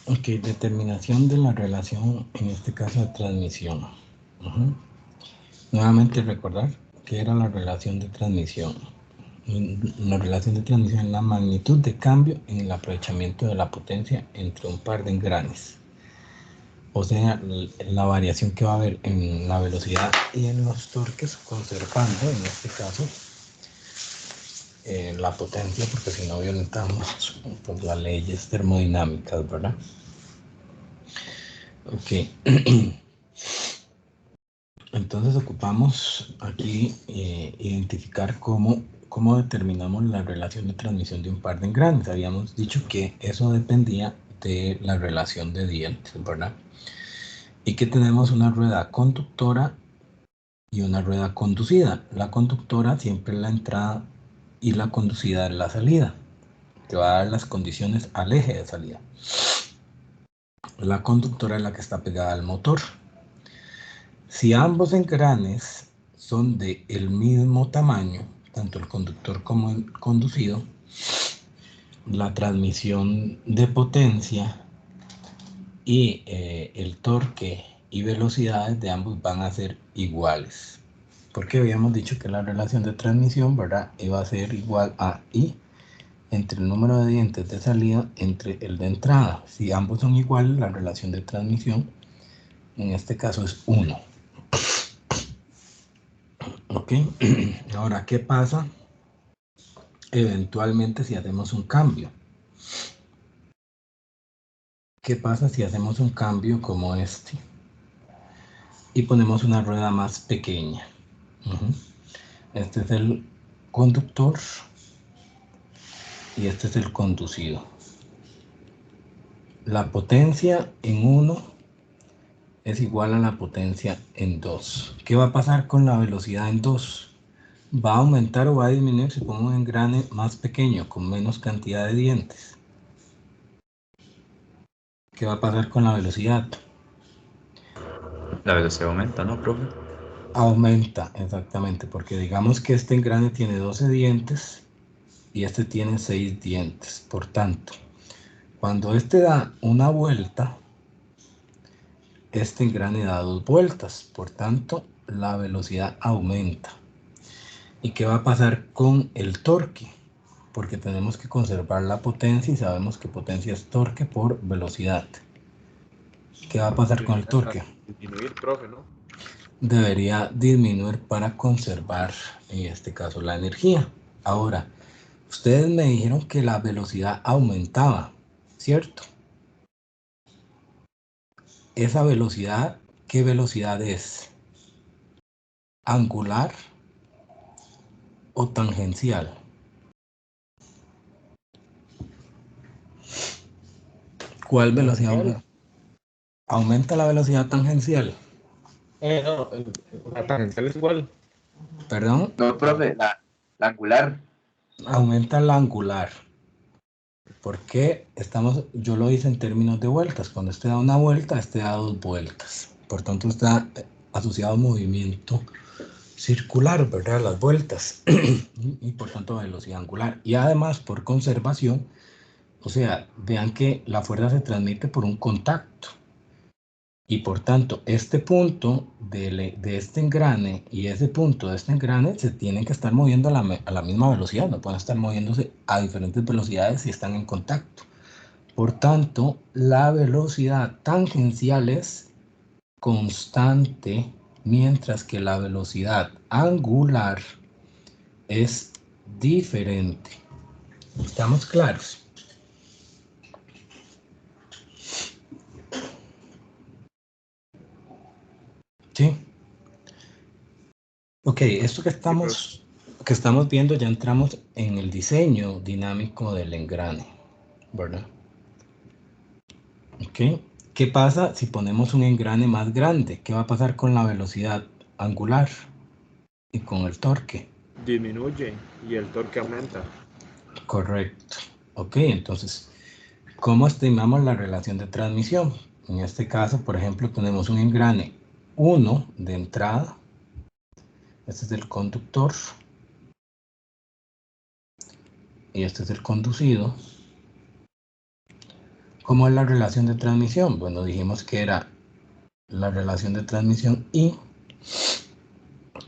Ok, determinación de la relación, en este caso de transmisión. Nuevamente recordar que era la relación de transmisión. La relación de transmisión es la magnitud de cambio en el aprovechamiento de la potencia entre un par de engranes. O sea, la variación que va a haber en la velocidad y en los torques, conservando en este caso la potencia, porque si no violentamos pues, las leyes termodinámicas, ¿verdad? Ok. Entonces ocupamos aquí identificar cómo determinamos la relación de transmisión de un par de engranes. Habíamos dicho que eso dependía de la relación de dientes, ¿verdad? Y que tenemos una rueda conductora y una rueda conducida. La conductora siempre es la entrada y la conducida es la salida. Te va a dar las condiciones al eje de salida. La conductora es la que está pegada al motor. Si ambos engranes son de el mismo tamaño, tanto el conductor como el conducido, la transmisión de potencia y el torque y velocidades de ambos van a ser iguales. Porque habíamos dicho que la relación de transmisión, ¿verdad?, iba a ser igual a I entre el número de dientes de salida entre el de entrada. Si ambos son iguales, la relación de transmisión en este caso es 1. ¿Ok? Ahora, ¿qué pasa eventualmente si hacemos un cambio? ¿Qué pasa si hacemos un cambio como este y ponemos una rueda más pequeña? Este es el conductor y este es el conducido. La potencia en 1 es igual a la potencia en 2. ¿Qué va a pasar con la velocidad en 2? ¿Va a aumentar o va a disminuir si pongo un engrane más pequeño, con menos cantidad de dientes? ¿Qué va a pasar con la velocidad? La velocidad aumenta, ¿no, profe? Aumenta, exactamente, porque digamos que este engrane tiene 12 dientes y este tiene 6 dientes. Por tanto, cuando este da una vuelta, este engrane da 2 vueltas. Por tanto, la velocidad aumenta. ¿Y qué va a pasar con el torque? Porque tenemos que conservar la potencia y sabemos que potencia es torque por velocidad. ¿Qué va a pasar con el torque? Disminuir, profe, ¿no? Debería disminuir para conservar, en este caso, la energía. Ahora, ustedes me dijeron que la velocidad aumentaba, ¿cierto? Esa velocidad, ¿qué velocidad es? ¿Angular o tangencial? ¿Cuál velocidad Tangencial. aumenta? ¿Aumenta la velocidad tangencial? No, la tangencial es igual. Perdón, No, profe, la angular. aumenta la angular. ¿Por qué yo lo hice en términos de vueltas? Cuando este da una vuelta, este da 2 vueltas. Por tanto, está asociado a movimiento circular, ¿verdad? Las vueltas. Y por tanto, velocidad angular. Y además, por conservación, o sea, vean que la fuerza se transmite por un contacto. Y por tanto, este punto de este engrane y ese punto de este engrane se tienen que estar moviendo a la misma velocidad. No pueden estar moviéndose a diferentes velocidades si están en contacto. Por tanto, la velocidad tangencial es constante, mientras que la velocidad angular es diferente. ¿Estamos claros? Sí. Ok, esto Sí, profe. que estamos viendo, ya entramos en el diseño dinámico del engrane, ¿verdad? Ok. ¿Qué pasa si ponemos un engrane más grande? ¿Qué va a pasar con la velocidad angular y con el torque? Disminuye y el torque aumenta. Correcto. Ok, entonces, ¿cómo estimamos la relación de transmisión? En este caso, por ejemplo, tenemos un engrane 1 de entrada. Este es el conductor. Y este es el conducido. ¿Cómo es la relación de transmisión? Bueno, dijimos que era la relación de transmisión y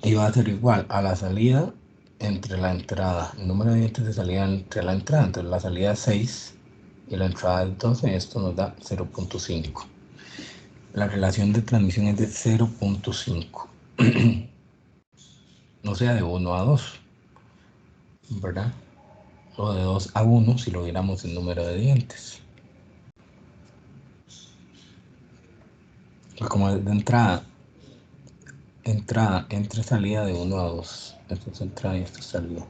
iba a ser igual a la salida entre la entrada, el número de dientes de salida entre la entrada, entonces la salida es 6 y la entrada es 12, esto nos da 0.5. La relación de transmisión es de 0.5, o sea, de 1 a 2, ¿verdad? O de 2 a 1 si lo viéramos en número de dientes. Pues como es de entrada, entre salida de 1 a 2. Esto es entrada y esto es salida.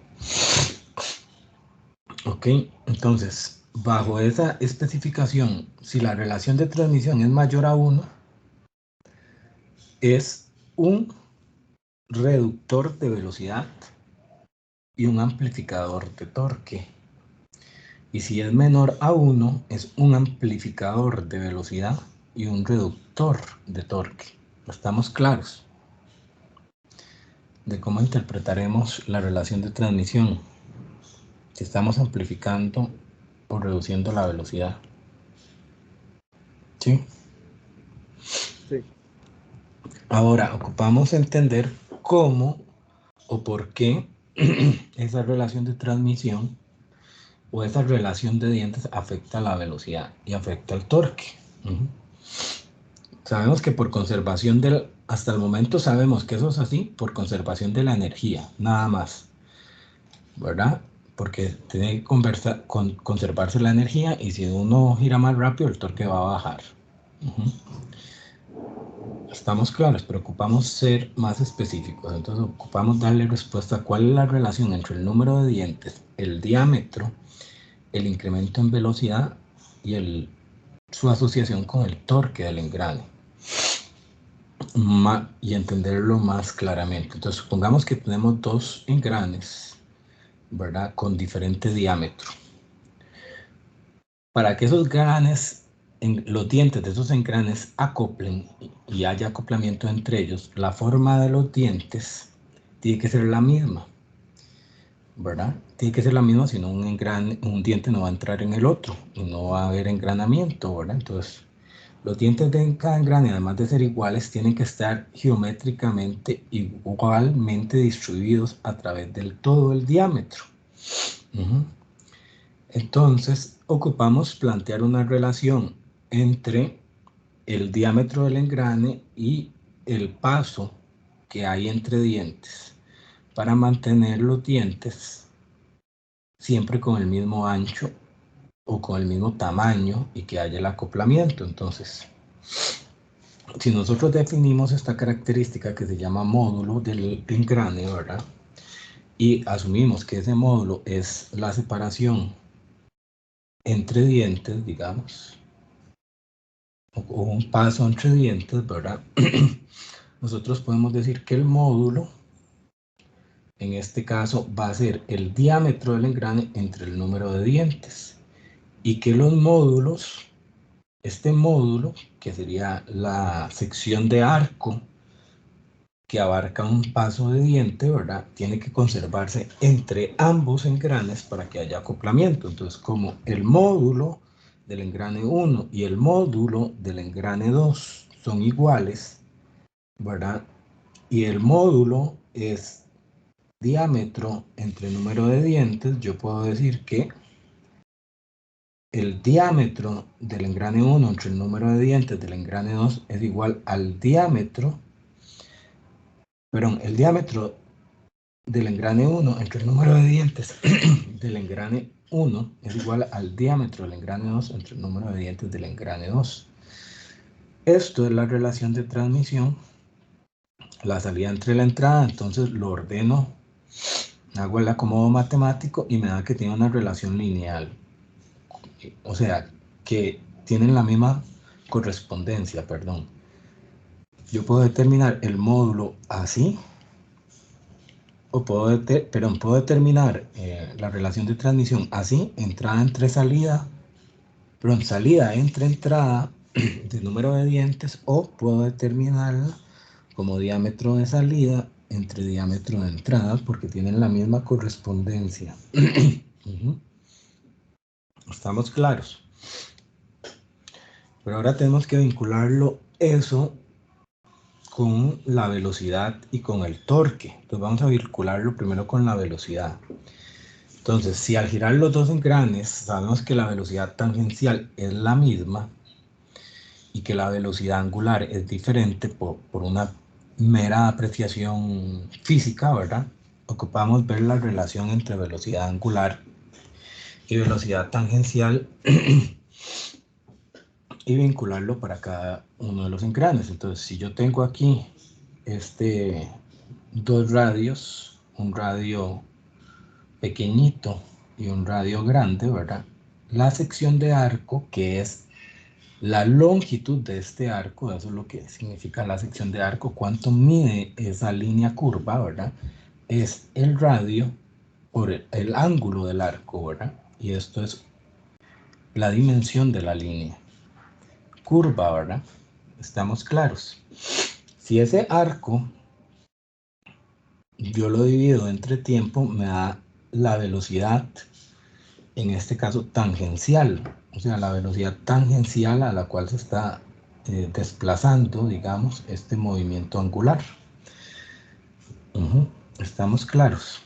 Ok, entonces, bajo esa especificación, si la relación de transmisión es mayor a 1, es un reductor de velocidad y un amplificador de torque. Y si es menor a 1, es un amplificador de velocidad y un reductor de torque. ¿Estamos claros de cómo interpretaremos la relación de transmisión si estamos amplificando o reduciendo la velocidad? ¿Sí? Sí. Ahora, ocupamos entender cómo o por qué esa relación de transmisión o esa relación de dientes afecta la velocidad y afecta el torque. Sabemos que por conservación hasta el momento sabemos que eso es así, por conservación de la energía, nada más, ¿verdad? Porque tiene que conservarse la energía y si uno gira más rápido, el torque va a bajar. Estamos claros, pero ocupamos ser más específicos. Entonces ocupamos darle respuesta a cuál es la relación entre el número de dientes, el diámetro, el incremento en velocidad y su asociación con el torque del engrane. Y entenderlo más claramente. Entonces supongamos que tenemos dos engranes, ¿verdad? Con diferente diámetro. Para que esos engranes, los dientes de esos engranes acoplen y haya acoplamiento entre ellos, la forma de los dientes tiene que ser la misma, ¿verdad? Tiene que ser la misma, si no un diente no va a entrar en el otro y no va a haber engranamiento, ¿verdad? Entonces, los dientes de cada engrane, además de ser iguales, tienen que estar geométricamente igualmente distribuidos a través del todo el diámetro. Entonces, ocupamos plantear una relación entre el diámetro del engrane y el paso que hay entre dientes para mantener los dientes siempre con el mismo ancho o con el mismo tamaño y que haya el acoplamiento. Entonces, si nosotros definimos esta característica que se llama módulo del engrane, ¿verdad? Y asumimos que ese módulo es la separación entre dientes, digamos, o un paso entre dientes, ¿verdad? Nosotros podemos decir que el módulo, en este caso, va a ser el diámetro del engrane entre el número de dientes y que los módulos, este módulo, que sería la sección de arco que abarca un paso de diente, ¿verdad? Tiene que conservarse entre ambos engranes para que haya acoplamiento. Entonces, como el módulo del engrane 1 y el módulo del engrane 2 son iguales, ¿verdad? Y el módulo es diámetro entre número de dientes, yo puedo decir que el diámetro del engrane 1 entre el número de dientes del engrane 2 es igual al diámetro, perdón, el diámetro del engrane 1 entre el número de dientes del engrane 1 es igual al diámetro del engrane 2 entre el número de dientes del engrane 2. Esto es la relación de transmisión, la salida entre la entrada, entonces lo ordeno, hago el acomodo matemático y me da que tiene una relación lineal. O sea, que tienen la misma correspondencia, perdón. Yo puedo determinar el módulo así, o puedo determinar la relación de transmisión así, entrada entre salida, perdón, salida entre entrada de número de dientes, o puedo determinarla como diámetro de salida entre diámetro de entrada, porque tienen la misma correspondencia. ¿Estamos claros? Pero ahora tenemos que vincularlo eso con la velocidad y con el torque. Entonces vamos a vincularlo primero con la velocidad. Entonces, si al girar los dos engranes sabemos que la velocidad tangencial es la misma y que la velocidad angular es diferente por una mera apreciación física, ¿verdad? Ocupamos ver la relación entre velocidad angular y velocidad tangencial y vincularlo para cada uno de los engranes. Entonces, si yo tengo aquí dos radios, un radio pequeñito y un radio grande, ¿verdad? La sección de arco, que es la longitud de este arco, eso es lo que significa la sección de arco, cuánto mide esa línea curva, ¿verdad? Es el radio por el ángulo del arco, ¿verdad? Y esto es la dimensión de la línea curva, ¿verdad? Estamos claros. Si ese arco yo lo divido entre tiempo, me da la velocidad, en este caso tangencial, o sea, la velocidad tangencial a la cual se está desplazando, digamos, este movimiento angular. Estamos claros.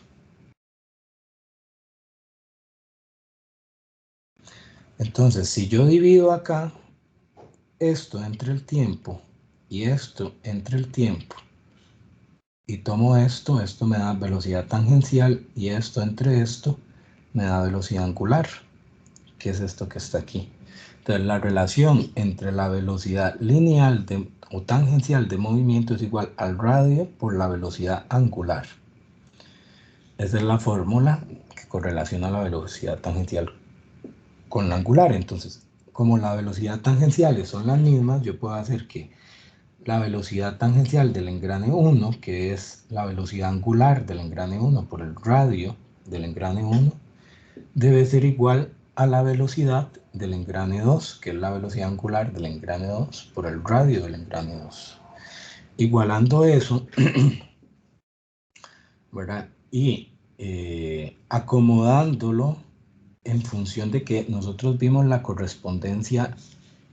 Entonces, si yo divido acá esto entre el tiempo y esto entre el tiempo, y tomo esto me da velocidad tangencial, y esto entre esto me da velocidad angular, que es esto que está aquí. Entonces la relación entre la velocidad lineal o tangencial de movimiento es igual al radio por la velocidad angular. Esa es la fórmula que correlaciona la velocidad tangencial con la angular. Entonces, como las velocidades tangenciales son las mismas, yo puedo hacer que la velocidad tangencial del engrane 1, que es la velocidad angular del engrane 1 por el radio del engrane 1, debe ser igual a la velocidad del engrane 2, que es la velocidad angular del engrane 2 por el radio del engrane 2. Igualando eso, ¿verdad? Y acomodándolo en función de que nosotros vimos la correspondencia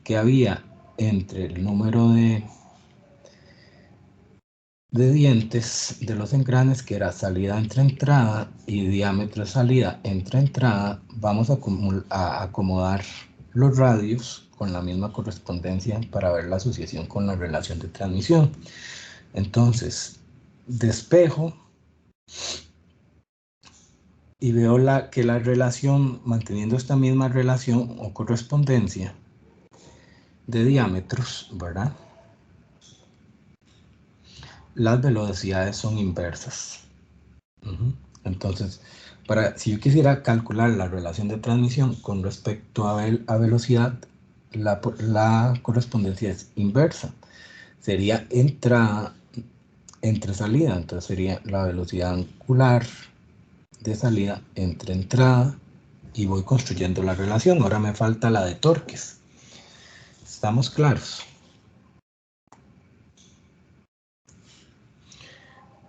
que había entre el número de dientes de los engranes, que era salida entre entrada, y diámetro de salida entre entrada, vamos a acomodar los radios con la misma correspondencia para ver la asociación con la relación de transmisión. Entonces, despejo y veo que la relación, manteniendo esta misma relación o correspondencia de diámetros, ¿verdad? Las velocidades son inversas. Entonces, si yo quisiera calcular la relación de transmisión con respecto a velocidad, la correspondencia es inversa. Sería entrada entre salida. Entonces sería la velocidad angular de salida entre entrada, y voy construyendo la relación. Ahora me falta la de torques. ¿Estamos claros?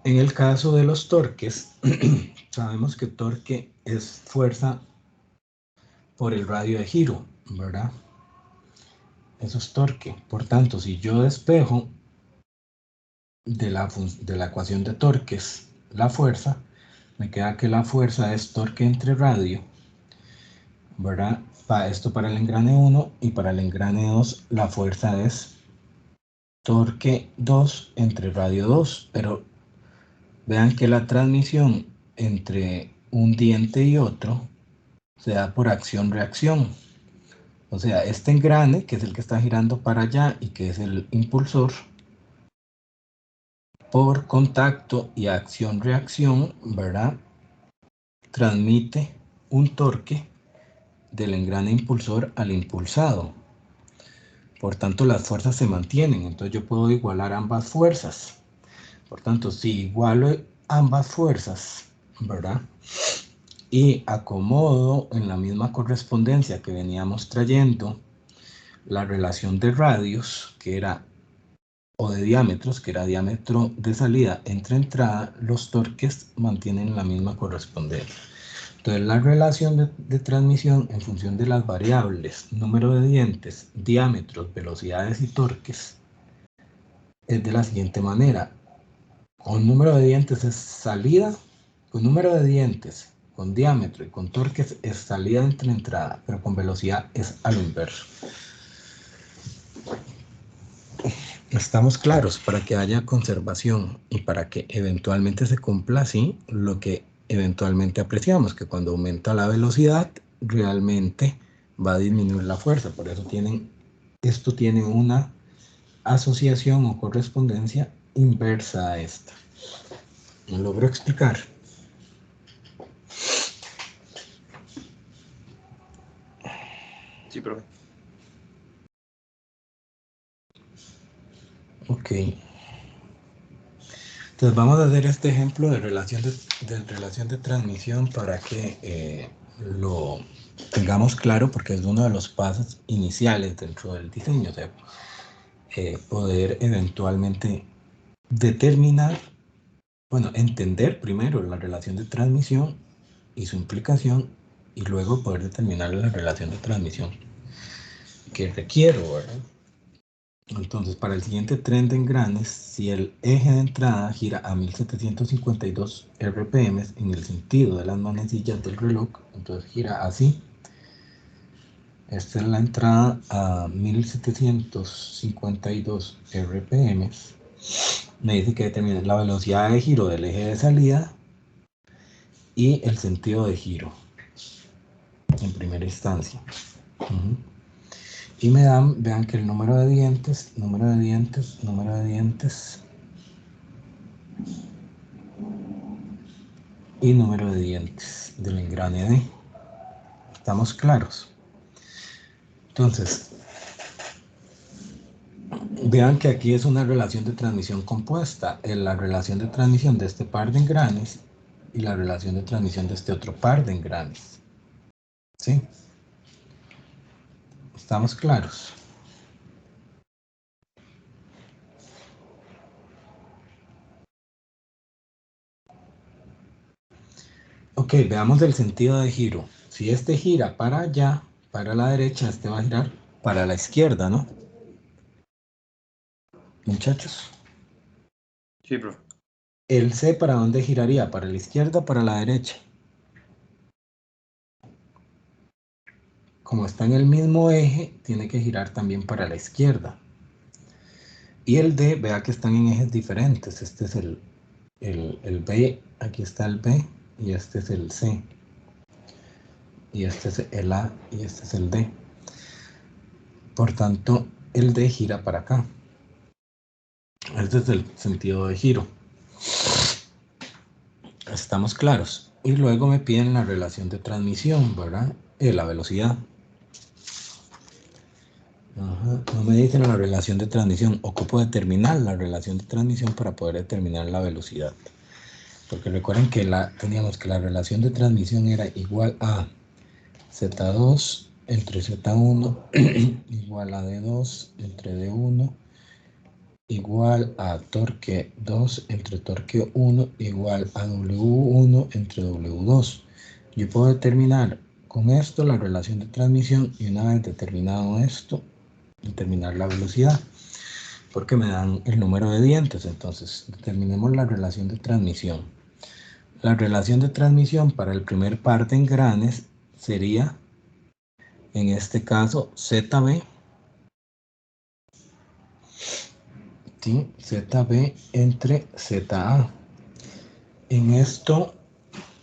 En el caso de los torques, sabemos que torque es fuerza por el radio de giro, ¿verdad? Eso es torque. Por tanto, si yo despejo de la ecuación de torques la fuerza, me queda que la fuerza es torque entre radio, ¿verdad? Esto para el engrane 1, y para el engrane 2 la fuerza es torque 2 entre radio 2, pero vean que la transmisión entre un diente y otro se da por acción-reacción. O sea, este engrane, que es el que está girando para allá y que es el impulsor, por contacto y acción-reacción, ¿verdad? Transmite un torque del engrane impulsor al impulsado. Por tanto, las fuerzas se mantienen. Entonces yo puedo igualar ambas fuerzas. Por tanto, si igualo ambas fuerzas, ¿verdad? Y acomodo en la misma correspondencia que veníamos trayendo la relación de radios, que era, o de diámetros, que era diámetro de salida entre entrada, los torques mantienen la misma correspondencia. Entonces la relación de transmisión en función de las variables, número de dientes, diámetros, velocidades y torques, es de la siguiente manera. Con número de dientes es salida, con número de dientes, con diámetro y con torques es salida entre entrada, pero con velocidad es a lo inverso. Estamos claros para que haya conservación y para que eventualmente se cumpla así lo que eventualmente apreciamos, que cuando aumenta la velocidad realmente va a disminuir la fuerza. Por eso esto tiene una asociación o correspondencia inversa a esta. ¿Me logro explicar? Sí, profe. Ok. Entonces vamos a hacer este ejemplo de relación de transmisión para que lo tengamos claro, porque es uno de los pasos iniciales dentro del diseño, o sea, poder eventualmente determinar, bueno, entender primero la relación de transmisión y su implicación, y luego poder determinar la relación de transmisión que requiero, ¿verdad? Entonces, para el siguiente tren de engranes, si el eje de entrada gira a 1752 RPM en el sentido de las manecillas del reloj, entonces gira así. Esta es la entrada a 1752 RPM. Me dice que determina la velocidad de giro del eje de salida y el sentido de giro en primera instancia. Y me dan, vean que el número de dientes y número de dientes del engrane D. ¿Estamos claros? Entonces, vean que aquí es una relación de transmisión compuesta. La relación de transmisión de este par de engranes y la relación de transmisión de este otro par de engranes. ¿Sí? ¿Estamos claros? Ok, veamos el sentido de giro. Si este gira para allá, para la derecha, este va a girar para la izquierda, ¿no? Muchachos. Sí, profe. ¿El C para dónde giraría? ¿Para la izquierda o para la derecha? Como está en el mismo eje, tiene que girar también para la izquierda. Y el D, vea que están en ejes diferentes. Este es el B, aquí está el B, y este es el C. Y este es el A, y este es el D. Por tanto, el D gira para acá. Este es el sentido de giro. Estamos claros. Y luego me piden la relación de transmisión, ¿verdad? La velocidad. Ajá. No me dicen la relación de transmisión. Ocupo determinar la relación de transmisión para poder determinar la velocidad. Porque recuerden que teníamos que la relación de transmisión era igual a Z2 entre Z1 igual a D2 entre D1 igual a torque 2 entre torque 1 igual a W1 entre W2. Yo puedo determinar con esto la relación de transmisión y una vez determinado esto, determinar la velocidad, porque me dan el número de dientes. Entonces, determinemos la relación de transmisión. La relación de transmisión para el primer par de engranes sería, en este caso, ZB, ¿sí? ZB entre ZA. En esto,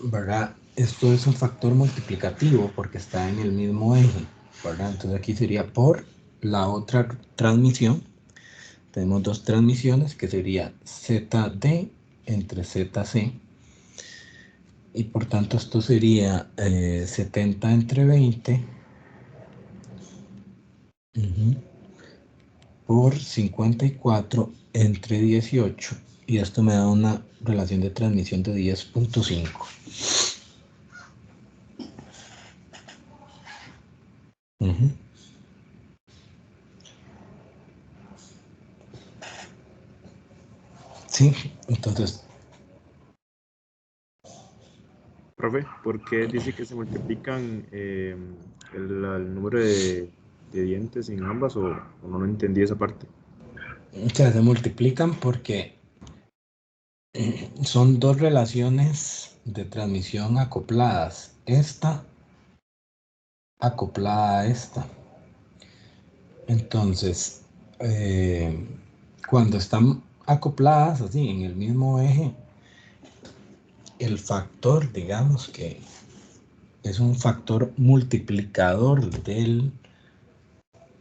¿verdad? Esto es un factor multiplicativo porque está en el mismo eje, ¿verdad? Entonces aquí sería por la otra transmisión. Tenemos dos transmisiones que sería ZD entre ZC. Y por tanto esto sería 70 entre 20 por 54 entre 18. Y esto me da una relación de transmisión de 10.5. Sí, entonces Profe, ¿por qué dice que se multiplican el número de dientes en ambas o no lo entendí esa parte? O sea, se multiplican porque son dos relaciones de transmisión acopladas. Esta acoplada a esta. Entonces, cuando están acopladas así en el mismo eje, el factor, digamos que es un factor multiplicador del,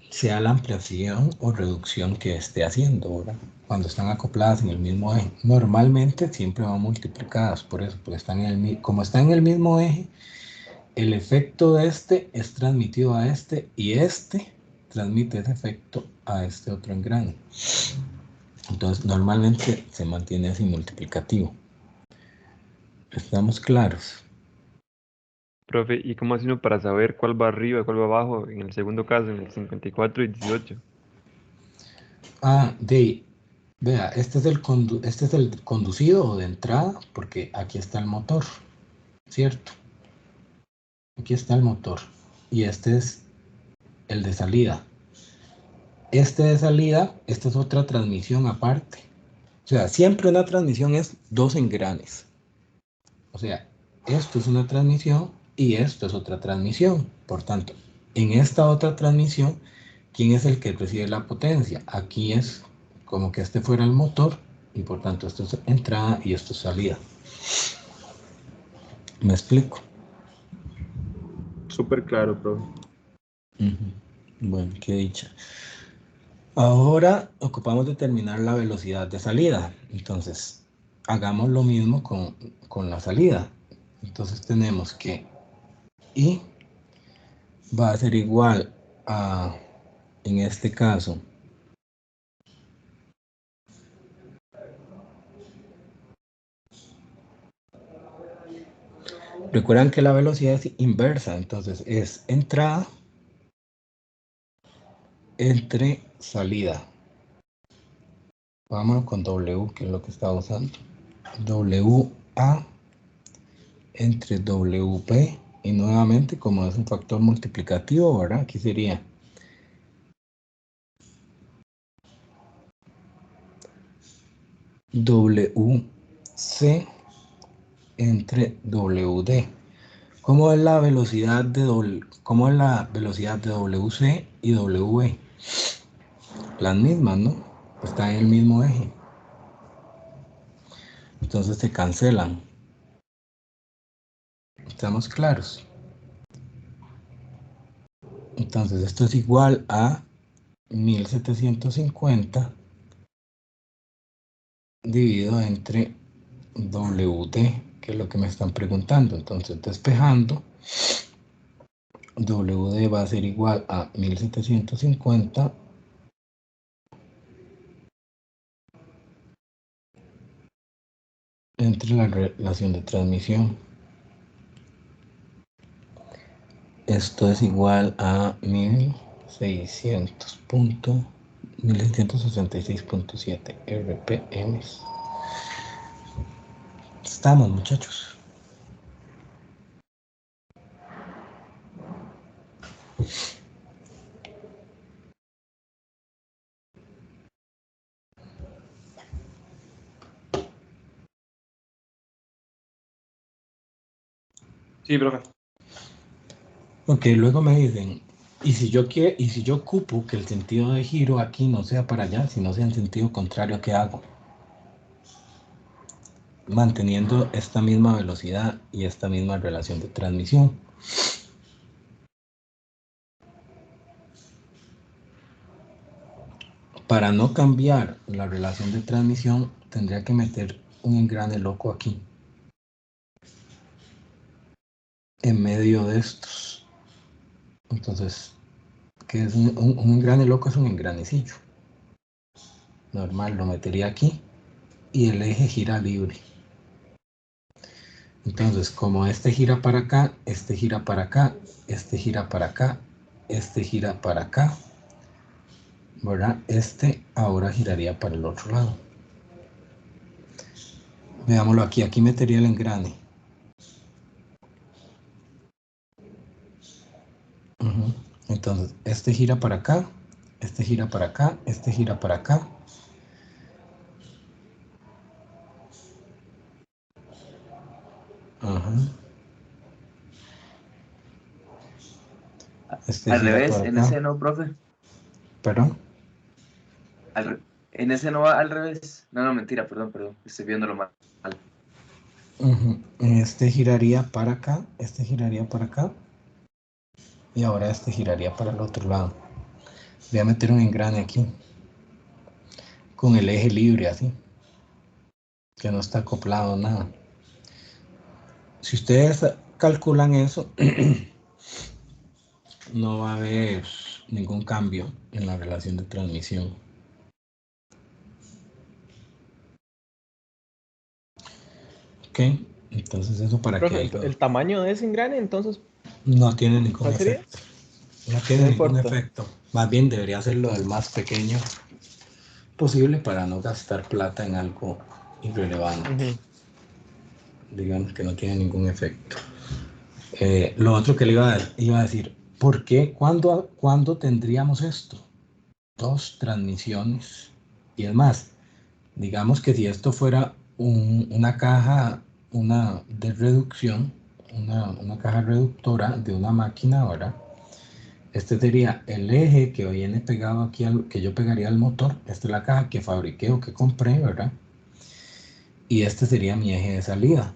sea la ampliación o reducción que esté haciendo, ¿verdad? Cuando están acopladas en el mismo eje. Normalmente siempre van multiplicadas, por eso, porque están en el, como están en el mismo eje, el efecto de este es transmitido a este y este transmite ese efecto a este otro engrane. Entonces, normalmente se mantiene así multiplicativo. ¿Estamos claros? Profe, ¿y cómo hace uno para saber cuál va arriba y cuál va abajo en el segundo caso, en el 54 y 18? Vea, este es el conducido o de entrada, porque aquí está el motor, ¿cierto? Aquí está el motor. Y este es el de salida. Este de salida, esta es otra transmisión aparte. O sea, siempre una transmisión es dos engranes. O sea, esto es una transmisión y esto es otra transmisión. Por tanto, en esta otra transmisión, ¿quién es el que recibe la potencia? Aquí es como que este fuera el motor y por tanto esto es entrada y esto es salida. ¿Me explico? Súper claro, profe. Bueno, qué dicha. Ahora ocupamos determinar la velocidad de salida. Entonces, hagamos lo mismo con la salida. Entonces tenemos que I va a ser igual a, en este caso, recuerdan que la velocidad es inversa, entonces es entrada entre salida. Vámonos con W, que es lo que estaba usando. WA entre WP. Y nuevamente, como es un factor multiplicativo, ¿verdad? Aquí sería WC entre WD. ¿Cómo es la velocidad de WC y W? Las mismas, ¿no? Están en el mismo eje. Entonces se cancelan. ¿Estamos claros? Entonces esto es igual a 1750 dividido entre WD, que es lo que me están preguntando. Entonces despejando, WD va a ser igual a 1750 entre la relación de transmisión. Esto es igual a 1666.7 RPM. Estamos, muchachos. Sí, profe. Ok, luego me dicen, y si yo ocupo que el sentido de giro aquí no sea para allá, sino sea en sentido contrario, ¿qué hago? Manteniendo esta misma velocidad y esta misma relación de transmisión. Para no cambiar la relación de transmisión, tendría que meter un engrane loco aquí, en medio de estos. Entonces, ¿qué es un engrane loco? Es un engranecillo. Normal, lo metería aquí y el eje gira libre. Entonces, como este gira para acá, este gira para acá, este gira para acá, este gira para acá, ¿verdad? Este ahora giraría para el otro lado. Veámoslo aquí, aquí metería el engrane. Entonces, este gira para acá, este gira para acá, este gira para acá. Ajá. Este Al gira revés, para en acá. ese no, profe. ¿Perdón? En ese no va al revés. No, mentira, perdón. Estoy viéndolo mal. Este giraría para acá, este giraría para acá. Y ahora este giraría para el otro lado. Voy a meter un engrane aquí. Con el eje libre así. Que no está acoplado nada. Si ustedes calculan eso, no va a haber ningún cambio en la relación de transmisión. Ok, entonces eso para Profe, que el tamaño de ese engrane, entonces, no tiene ningún ¿cuál sería? efecto. No tiene No ningún importa. efecto. Más bien debería hacerlo el más pequeño posible para no gastar plata en algo irrelevante. Digamos que no tiene ningún efecto. Lo otro que le iba a decir, ¿por qué? ¿Cuándo tendríamos esto? 2 transmisiones. Y es más, digamos que si esto fuera una caja de reducción, una caja reductora de una máquina, ¿verdad? Este sería el eje que viene pegado aquí, que yo pegaría al motor. Esta es la caja que fabriqué o que compré, ¿verdad? Y este sería mi eje de salida.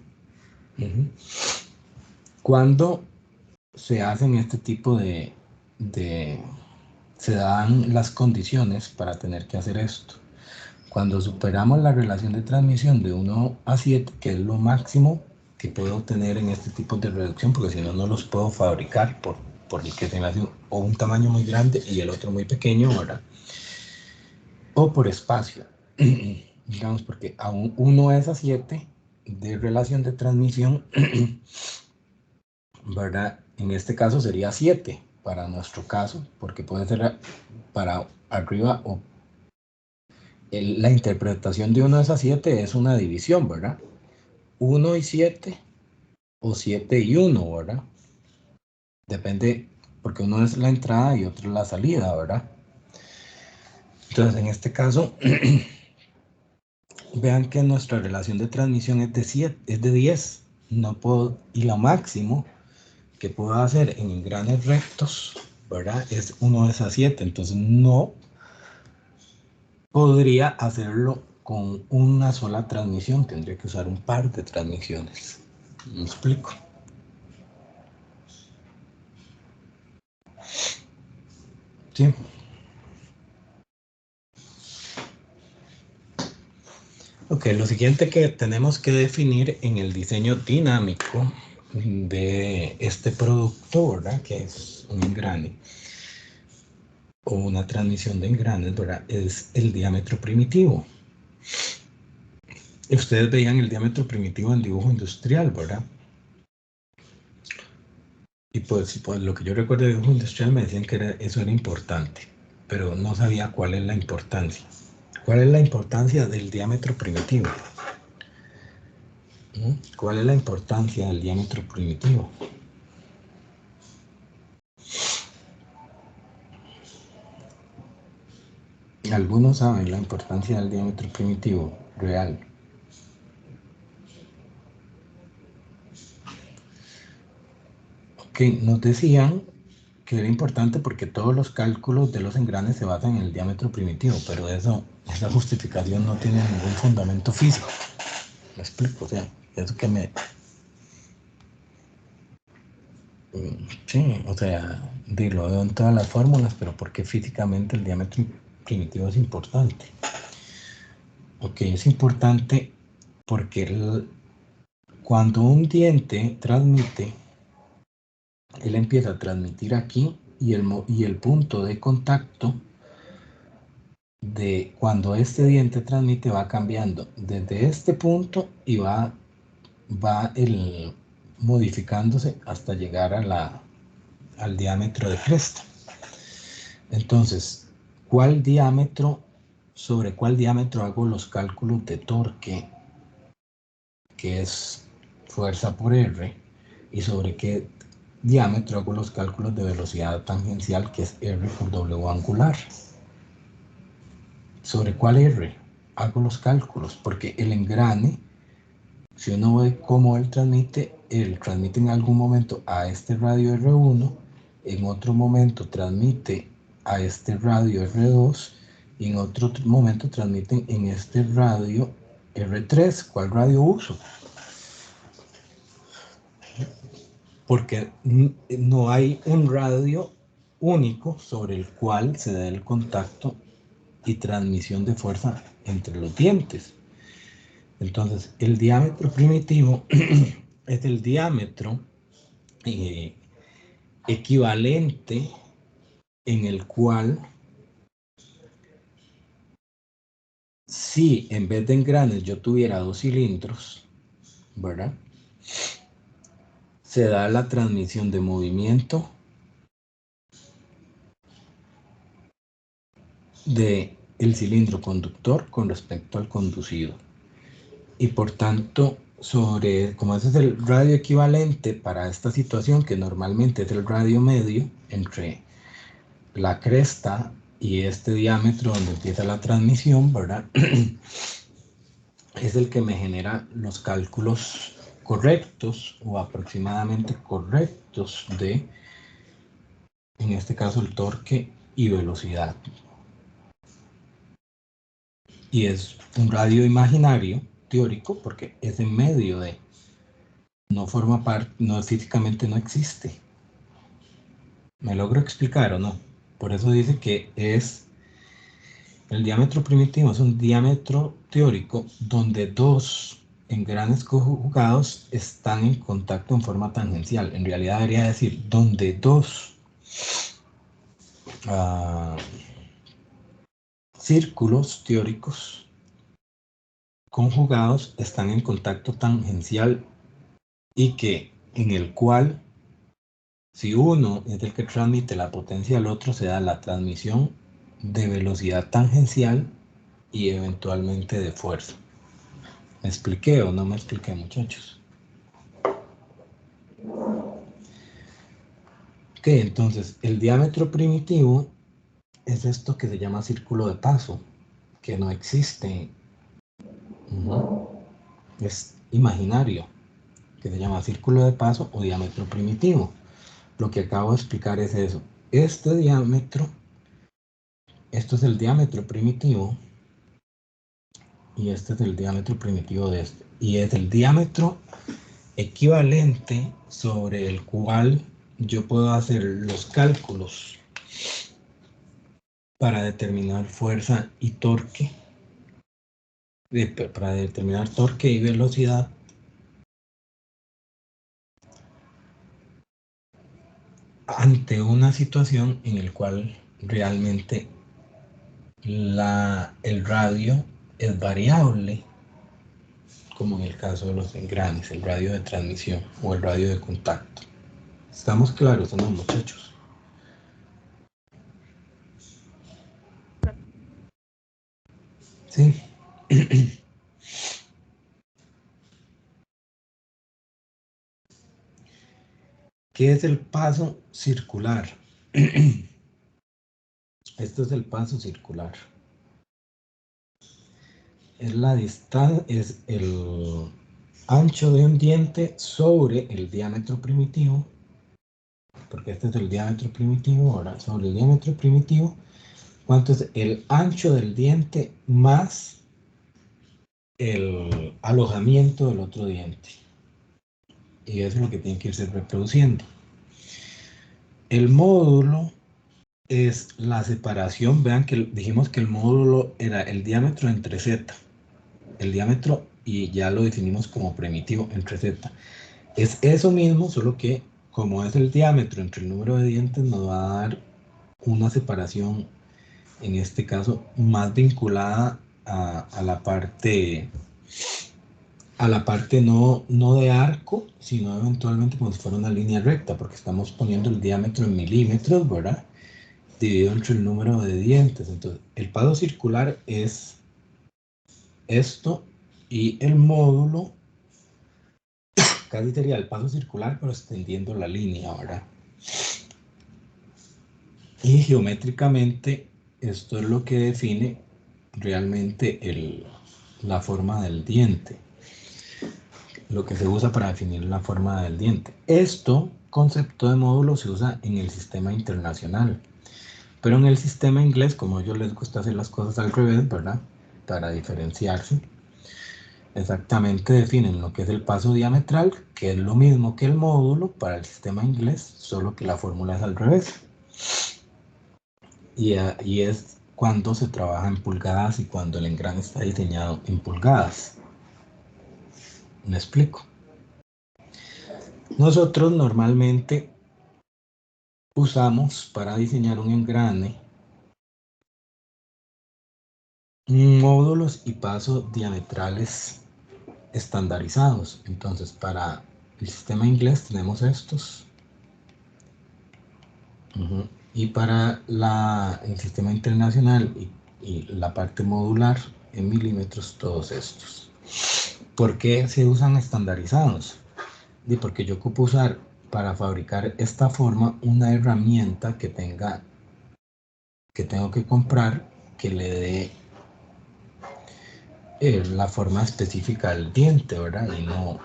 Cuando se hacen este tipo se dan las condiciones para tener que hacer esto. Cuando superamos la relación de transmisión de 1 a 7, que es lo máximo que puedo tener en este tipo de reducción, porque si no, no los puedo fabricar por el que tenga o un tamaño muy grande y el otro muy pequeño, ¿verdad? O por espacio. Digamos, porque a 1 es a 7 de relación de transmisión, ¿verdad? En este caso sería 7 para nuestro caso, porque puede ser para arriba o la interpretación de 1 es a 7 es una división, ¿verdad? 1 y 7 o 7 y 1, ¿verdad? Depende, porque uno es la entrada y otro es la salida, ¿verdad? Entonces, en este caso, vean que nuestra relación de transmisión es de 7, es de 10. No puedo, y lo máximo que puedo hacer en engranes rectos, ¿verdad? Es 1 es a 7. Entonces, no podría hacerlo con una sola transmisión. Tendría que usar un par de transmisiones. ¿Me explico? Sí. Ok, lo siguiente que tenemos que definir en el diseño dinámico de este producto, ¿verdad? Que es un engrane o una transmisión de engranes, ¿verdad? Es el diámetro primitivo. Ustedes veían el diámetro primitivo en dibujo industrial, ¿verdad? Y pues lo que yo recuerdo de dibujo industrial me decían que eso era importante, pero no sabía cuál es la importancia. ¿Cuál es la importancia del diámetro primitivo? ¿Cuál es la importancia del diámetro primitivo? Algunos saben la importancia del diámetro primitivo real. Ok, nos decían que era importante porque todos los cálculos de los engranes se basan en el diámetro primitivo, pero esa justificación no tiene ningún fundamento físico. ¿Me explico? O sea, eso que me... Sí, o sea, lo veo en todas las fórmulas, pero ¿por qué físicamente el diámetro primitivo es importante? Ok, es importante porque cuando un diente transmite, él empieza a transmitir aquí y el punto de contacto de cuando este diente transmite va cambiando desde este punto y va modificándose hasta llegar al diámetro de cresta. Entonces, sobre cuál diámetro hago los cálculos de torque, que es fuerza por R, y sobre qué diámetro hago los cálculos de velocidad tangencial, que es R por W angular. ¿Sobre cuál R? Hago los cálculos, porque el engrane, si uno ve cómo él transmite en algún momento a este radio R1, en otro momento transmite a este radio R2, y en otro momento transmiten en este radio R3. ¿Cuál radio uso? Porque no hay un radio único sobre el cual se da el contacto y transmisión de fuerza entre los dientes. Entonces, el diámetro primitivo es el diámetro equivalente en el cual, si en vez de engranes yo tuviera 2 cilindros, ¿verdad?, se da la transmisión de movimiento de el cilindro conductor con respecto al conducido. Y por tanto, como ese es el radio equivalente para esta situación, que normalmente es el radio medio entre la cresta y este diámetro donde empieza la transmisión, ¿verdad?, es el que me genera los cálculos correctos o aproximadamente correctos de, en este caso, el torque y velocidad. Y es un radio imaginario, teórico, porque es en medio de, no forma parte, no, físicamente no existe. ¿Me logro explicar o no? Por eso dice que es el diámetro primitivo, es un diámetro teórico donde 2 engranes conjugados están en contacto en forma tangencial. En realidad debería decir donde 2 círculos teóricos conjugados están en contacto tangencial, y que en el cual, si uno es el que transmite la potencia al otro, se da la transmisión de velocidad tangencial y eventualmente de fuerza. ¿Me expliqué o no me expliqué, muchachos? Ok, entonces el diámetro primitivo es esto que se llama círculo de paso, que no existe. Es imaginario, que se llama círculo de paso o diámetro primitivo. Lo que acabo de explicar es eso. Este diámetro, esto es el diámetro primitivo, y este es el diámetro primitivo de este. Y es el diámetro equivalente sobre el cual yo puedo hacer los cálculos para determinar fuerza y torque, para determinar torque y velocidad ante una situación en la cual realmente el radio es variable, como en el caso de los engranes, el radio de transmisión o el radio de contacto. ¿Estamos claros o no, muchachos? Sí. ¿Qué es el paso circular? Esto es el paso circular. Es la distancia, es el ancho de un diente sobre el diámetro primitivo, porque este es el diámetro primitivo. Ahora, sobre el diámetro primitivo, ¿cuánto es el ancho del diente más el alojamiento del otro diente? Y eso es lo que tiene que irse reproduciendo. El módulo es la separación. Vean que dijimos que el módulo era el diámetro entre z. El diámetro, y ya lo definimos como primitivo, entre z. Es eso mismo, solo que como es el diámetro entre el número de dientes, nos va a dar una separación, en este caso, más vinculada a la parte no de arco, sino eventualmente como si fuera una línea recta, porque estamos poniendo el diámetro en milímetros, ¿verdad?, dividido entre el número de dientes. Entonces, el paso circular es esto, y el módulo casi sería el paso circular, pero extendiendo la línea, ¿verdad? Y geométricamente, esto es lo que define realmente la forma del diente. Lo que se usa para definir la forma del diente. Esto concepto de módulo se usa en el sistema internacional. Pero en el sistema inglés, como a ellos les gusta hacer las cosas al revés, ¿verdad? Para diferenciarse, exactamente definen lo que es el paso diametral, que es lo mismo que el módulo para el sistema inglés, solo que la fórmula es al revés. Y es cuando se trabaja en pulgadas y cuando el engrane está diseñado en pulgadas. ¿Me explico? Nosotros normalmente usamos para diseñar un engrane módulos y pasos diametrales estandarizados. Entonces, para el sistema inglés tenemos estos. Y para el sistema internacional y la parte modular en milímetros, todos estos. ¿Por qué se usan estandarizados? Y porque yo ocupo usar para fabricar esta forma una herramienta que tengo que comprar que le dé la forma específica del diente, ¿verdad? Y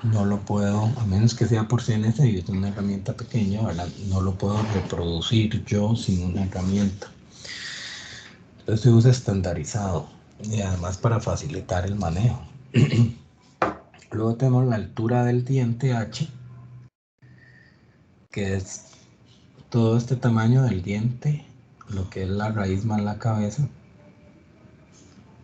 no lo puedo, a menos que sea por CNC y es una herramienta pequeña, ¿verdad? No lo puedo reproducir yo sin una herramienta. Entonces se usa estandarizado y además para facilitar el manejo. Luego tenemos la altura del diente H, que es todo este tamaño del diente, lo que es la raíz más la cabeza.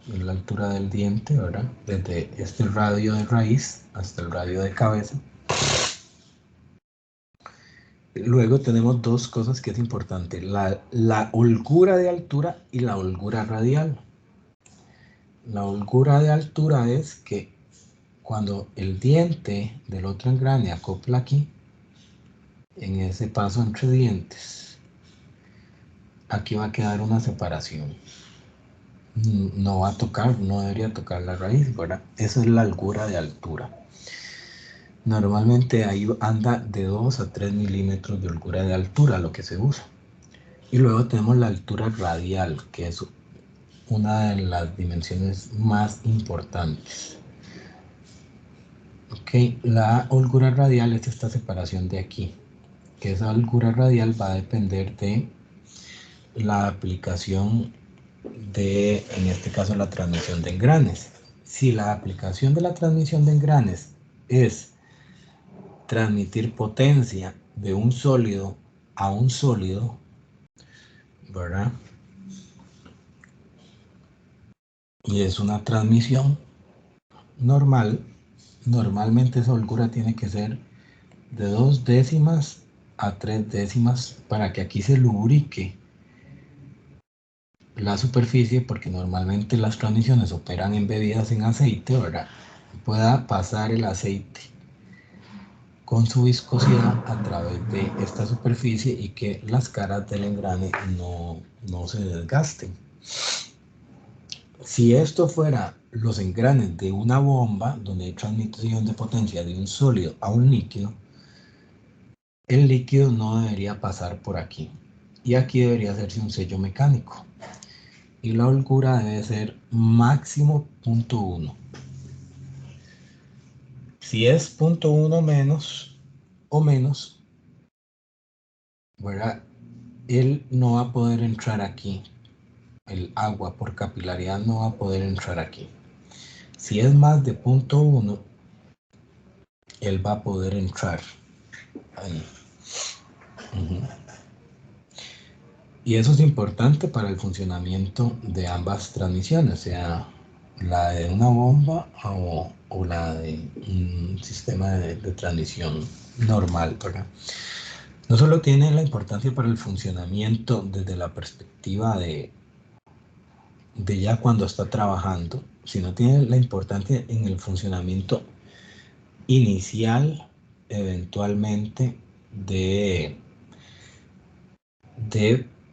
La altura del diente, ¿verdad? Desde este radio de raíz hasta el radio de cabeza. Luego tenemos dos cosas que es importante, la holgura de altura y la holgura radial. La holgura de altura es que cuando el diente del otro engrane acopla aquí, en ese paso entre dientes, aquí va a quedar una separación. No va a tocar, no debería tocar la raíz, ¿verdad? Esa es la holgura de altura. Normalmente ahí anda de 2 a 3 milímetros de holgura de altura, lo que se usa. Y luego tenemos la altura radial, que es una de las dimensiones más importantes. Ok, la holgura radial es esta separación de aquí, que esa holgura radial va a depender de la aplicación de, en este caso, la transmisión de engranes. Si la aplicación de la transmisión de engranes es transmitir potencia de un sólido a un sólido, ¿verdad? Y es una transmisión normal, normalmente esa holgura tiene que ser de 2 décimas a 3 décimas para que aquí se lubrique la superficie, porque normalmente las transmisiones operan embebidas en aceite, ¿verdad? Pueda pasar el aceite con su viscosidad a través de esta superficie y que las caras del engrane no se desgasten. Si esto fuera los engranes de una bomba, donde hay transmisión de potencia de un sólido a un líquido, el líquido no debería pasar por aquí. Y aquí debería hacerse un sello mecánico. Y la holgura debe ser máximo 0.1. Si es 0.1 menos o menos, ¿verdad? Él no va a poder entrar aquí. El agua por capilaridad no va a poder entrar aquí. Si es más de 0.1, él va a poder entrar ahí. Y eso es importante para el funcionamiento de ambas transmisiones, sea la de una bomba o la de un sistema de transmisión normal, ¿verdad? No solo tiene la importancia para el funcionamiento desde la perspectiva de ya cuando está trabajando, sino tiene la importancia en el funcionamiento inicial, eventualmente, de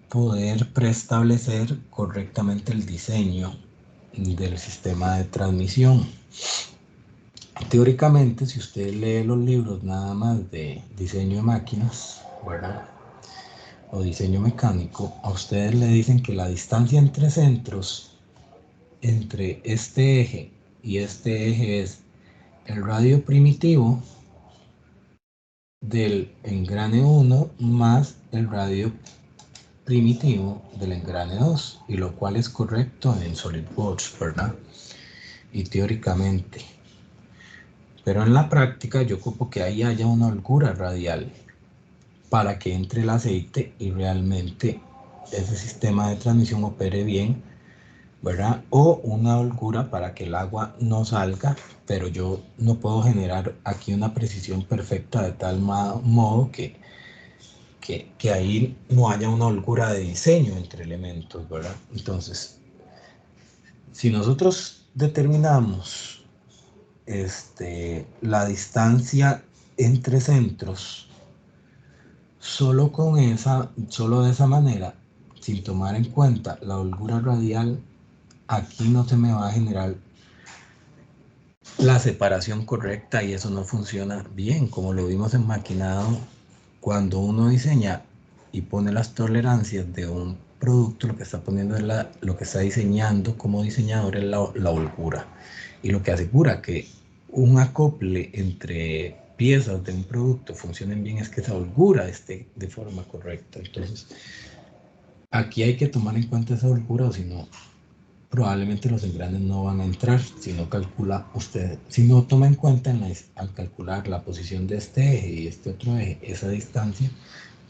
poder preestablecer correctamente el diseño del sistema de transmisión. Teóricamente, si usted lee los libros nada más de diseño de máquinas, ¿verdad? O diseño mecánico, a ustedes le dicen que la distancia entre centros, entre este eje y este eje, es el radio primitivo del engrane 1 más el radio primitivo del engrane 2, y lo cual es correcto en SolidWorks, ¿verdad? Y teóricamente. Pero en la práctica yo ocupo que ahí haya una holgura radial para que entre el aceite y realmente ese sistema de transmisión opere bien, ¿verdad? O una holgura para que el agua no salga, pero yo no puedo generar aquí una precisión perfecta de tal modo que ahí no haya una holgura de diseño entre elementos, ¿verdad? Entonces, si nosotros determinamos la distancia entre centros solo de esa manera, sin tomar en cuenta la holgura radial, aquí no se me va a generar la separación correcta y eso no funciona bien, como lo vimos en maquinado. Cuando uno diseña y pone las tolerancias de un producto, lo que está poniendo es lo que está diseñando como diseñador es la holgura, y lo que asegura que un acople entre piezas de un producto funcionen bien es que esa holgura esté de forma correcta. Entonces aquí hay que tomar en cuenta esa holgura, o si no, probablemente los engranes no van a entrar si no calcula usted, si no toma en cuenta al calcular la posición de este eje y este otro eje, esa distancia,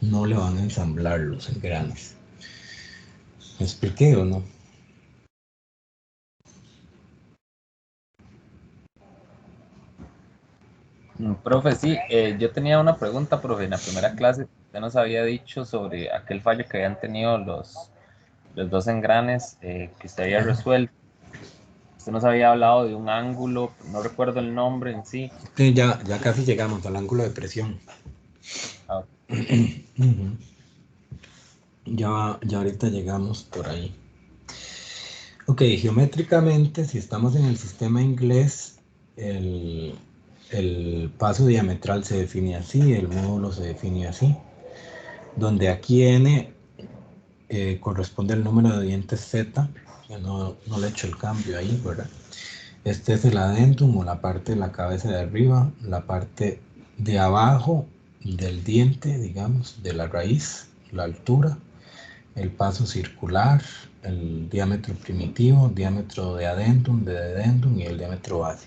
no le van a ensamblar los engranes. ¿Me expliqué o no? Profe, sí, yo tenía una pregunta, profe. En la primera clase usted nos había dicho sobre aquel fallo que habían tenido los dos engranes que usted había resuelto. Usted nos había hablado de un ángulo, no recuerdo el nombre en sí. Sí, ya casi llegamos al ángulo de presión. Ah, Ujú. Ya ahorita llegamos por ahí. Ok, geométricamente, si estamos en el sistema inglés, el paso diametral se define así, el módulo se define así, donde aquí n corresponde al número de dientes z, que no le he hecho el cambio ahí, ¿verdad? Este es el adendum, o la parte de la cabeza de arriba, la parte de abajo del diente, digamos, de la raíz, la altura, el paso circular, el diámetro primitivo, el diámetro de adendum, de dedendum y el diámetro base.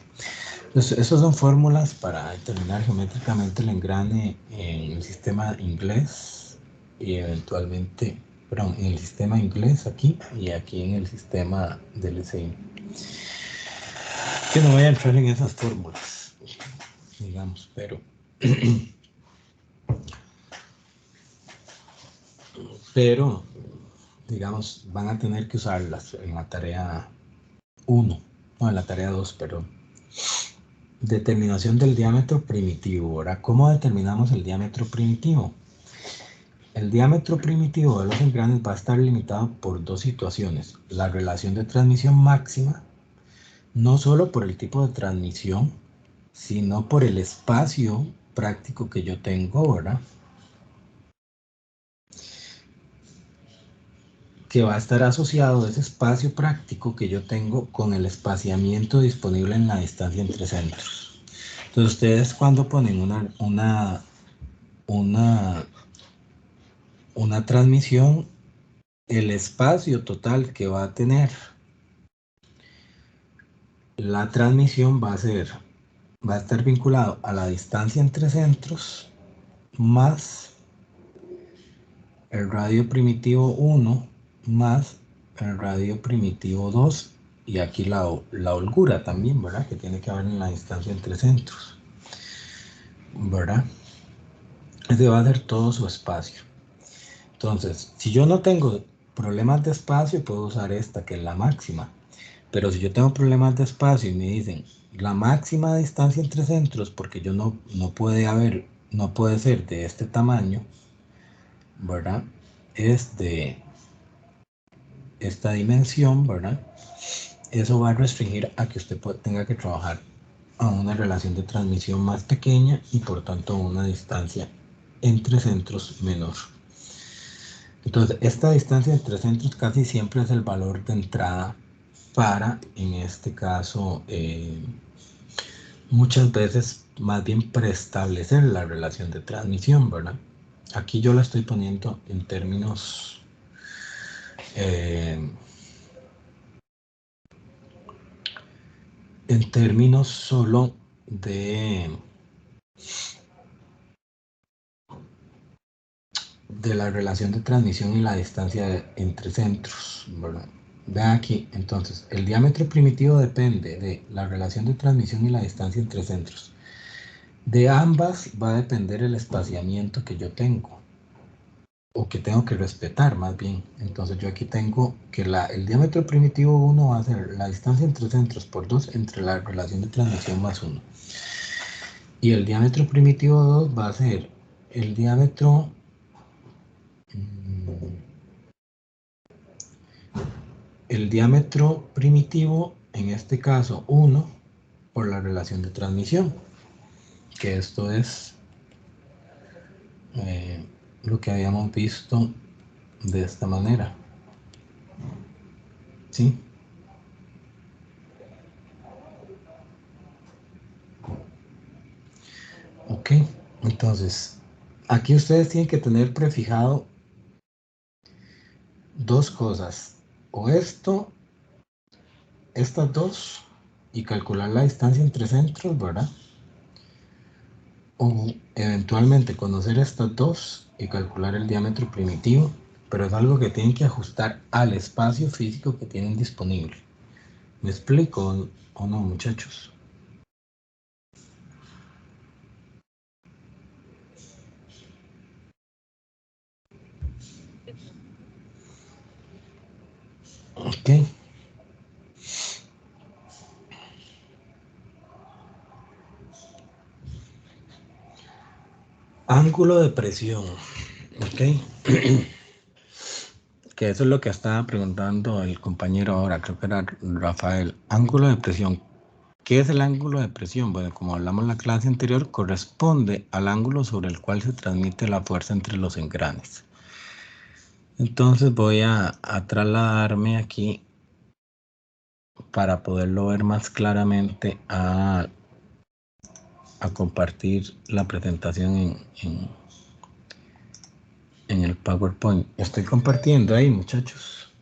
Entonces, esas son fórmulas para determinar geométricamente el engrane en el sistema inglés y eventualmente, perdón, en el sistema inglés aquí y aquí en el sistema del SI. Que no voy a entrar en esas fórmulas, digamos, pero digamos, van a tener que usarlas en la tarea 1, no, en la tarea 2, perdón. Determinación del diámetro primitivo. Ahora, ¿cómo determinamos el diámetro primitivo? El diámetro primitivo de los engranes va a estar limitado por dos situaciones. La relación de transmisión máxima, no solo por el tipo de transmisión, sino por el espacio práctico que yo tengo, ¿verdad? Que va a estar asociado ese espacio práctico que yo tengo con el espaciamiento disponible en la distancia entre centros. Entonces ustedes, cuando ponen una transmisión, el espacio total que va a tener la transmisión va a estar vinculado a la distancia entre centros más el radio primitivo 1 más el radio primitivo 2, y aquí la holgura también, ¿verdad? Que tiene que haber en la distancia entre centros, ¿verdad? Ese va a ser todo su espacio. Entonces, si yo no tengo problemas de espacio, puedo usar esta, que es la máxima. Pero si yo tengo problemas de espacio y me dicen la máxima distancia entre centros, porque yo no puede ser de este tamaño, ¿verdad? Es de esta dimensión, ¿verdad? Eso va a restringir a que usted tenga que trabajar a una relación de transmisión más pequeña y por tanto una distancia entre centros menor. Entonces, esta distancia entre centros casi siempre es el valor de entrada para, en este caso, muchas veces más bien preestablecer la relación de transmisión, ¿verdad? Aquí yo la estoy poniendo en términos solo de la relación de transmisión y la distancia entre centros, ¿verdad? Vean aquí, entonces, el diámetro primitivo depende de la relación de transmisión y la distancia entre centros. De ambas va a depender el espaciamiento que yo tengo, o que tengo que respetar más bien. Entonces yo aquí tengo que el diámetro primitivo 1 va a ser la distancia entre centros por 2 entre la relación de transmisión más 1. Y el diámetro primitivo 2 va a ser el diámetro primitivo, en este caso 1, por la relación de transmisión, que esto es lo que habíamos visto de esta manera. ¿Sí? Ok, entonces, aquí ustedes tienen que tener prefijado dos cosas, o estas dos, y calcular la distancia entre centros, ¿verdad? O eventualmente conocer estas dos y calcular el diámetro primitivo, pero es algo que tienen que ajustar al espacio físico que tienen disponible. ¿Me explico o no, muchachos? Ok. Ángulo de presión. Ok. Que eso es lo que estaba preguntando el compañero ahora, creo que era Rafael. Ángulo de presión. ¿Qué es el ángulo de presión? Bueno, como hablamos en la clase anterior, corresponde al ángulo sobre el cual se transmite la fuerza entre los engranes. Entonces voy a trasladarme aquí para poderlo ver más claramente a compartir la presentación en el PowerPoint. Estoy compartiendo ahí, muchachos.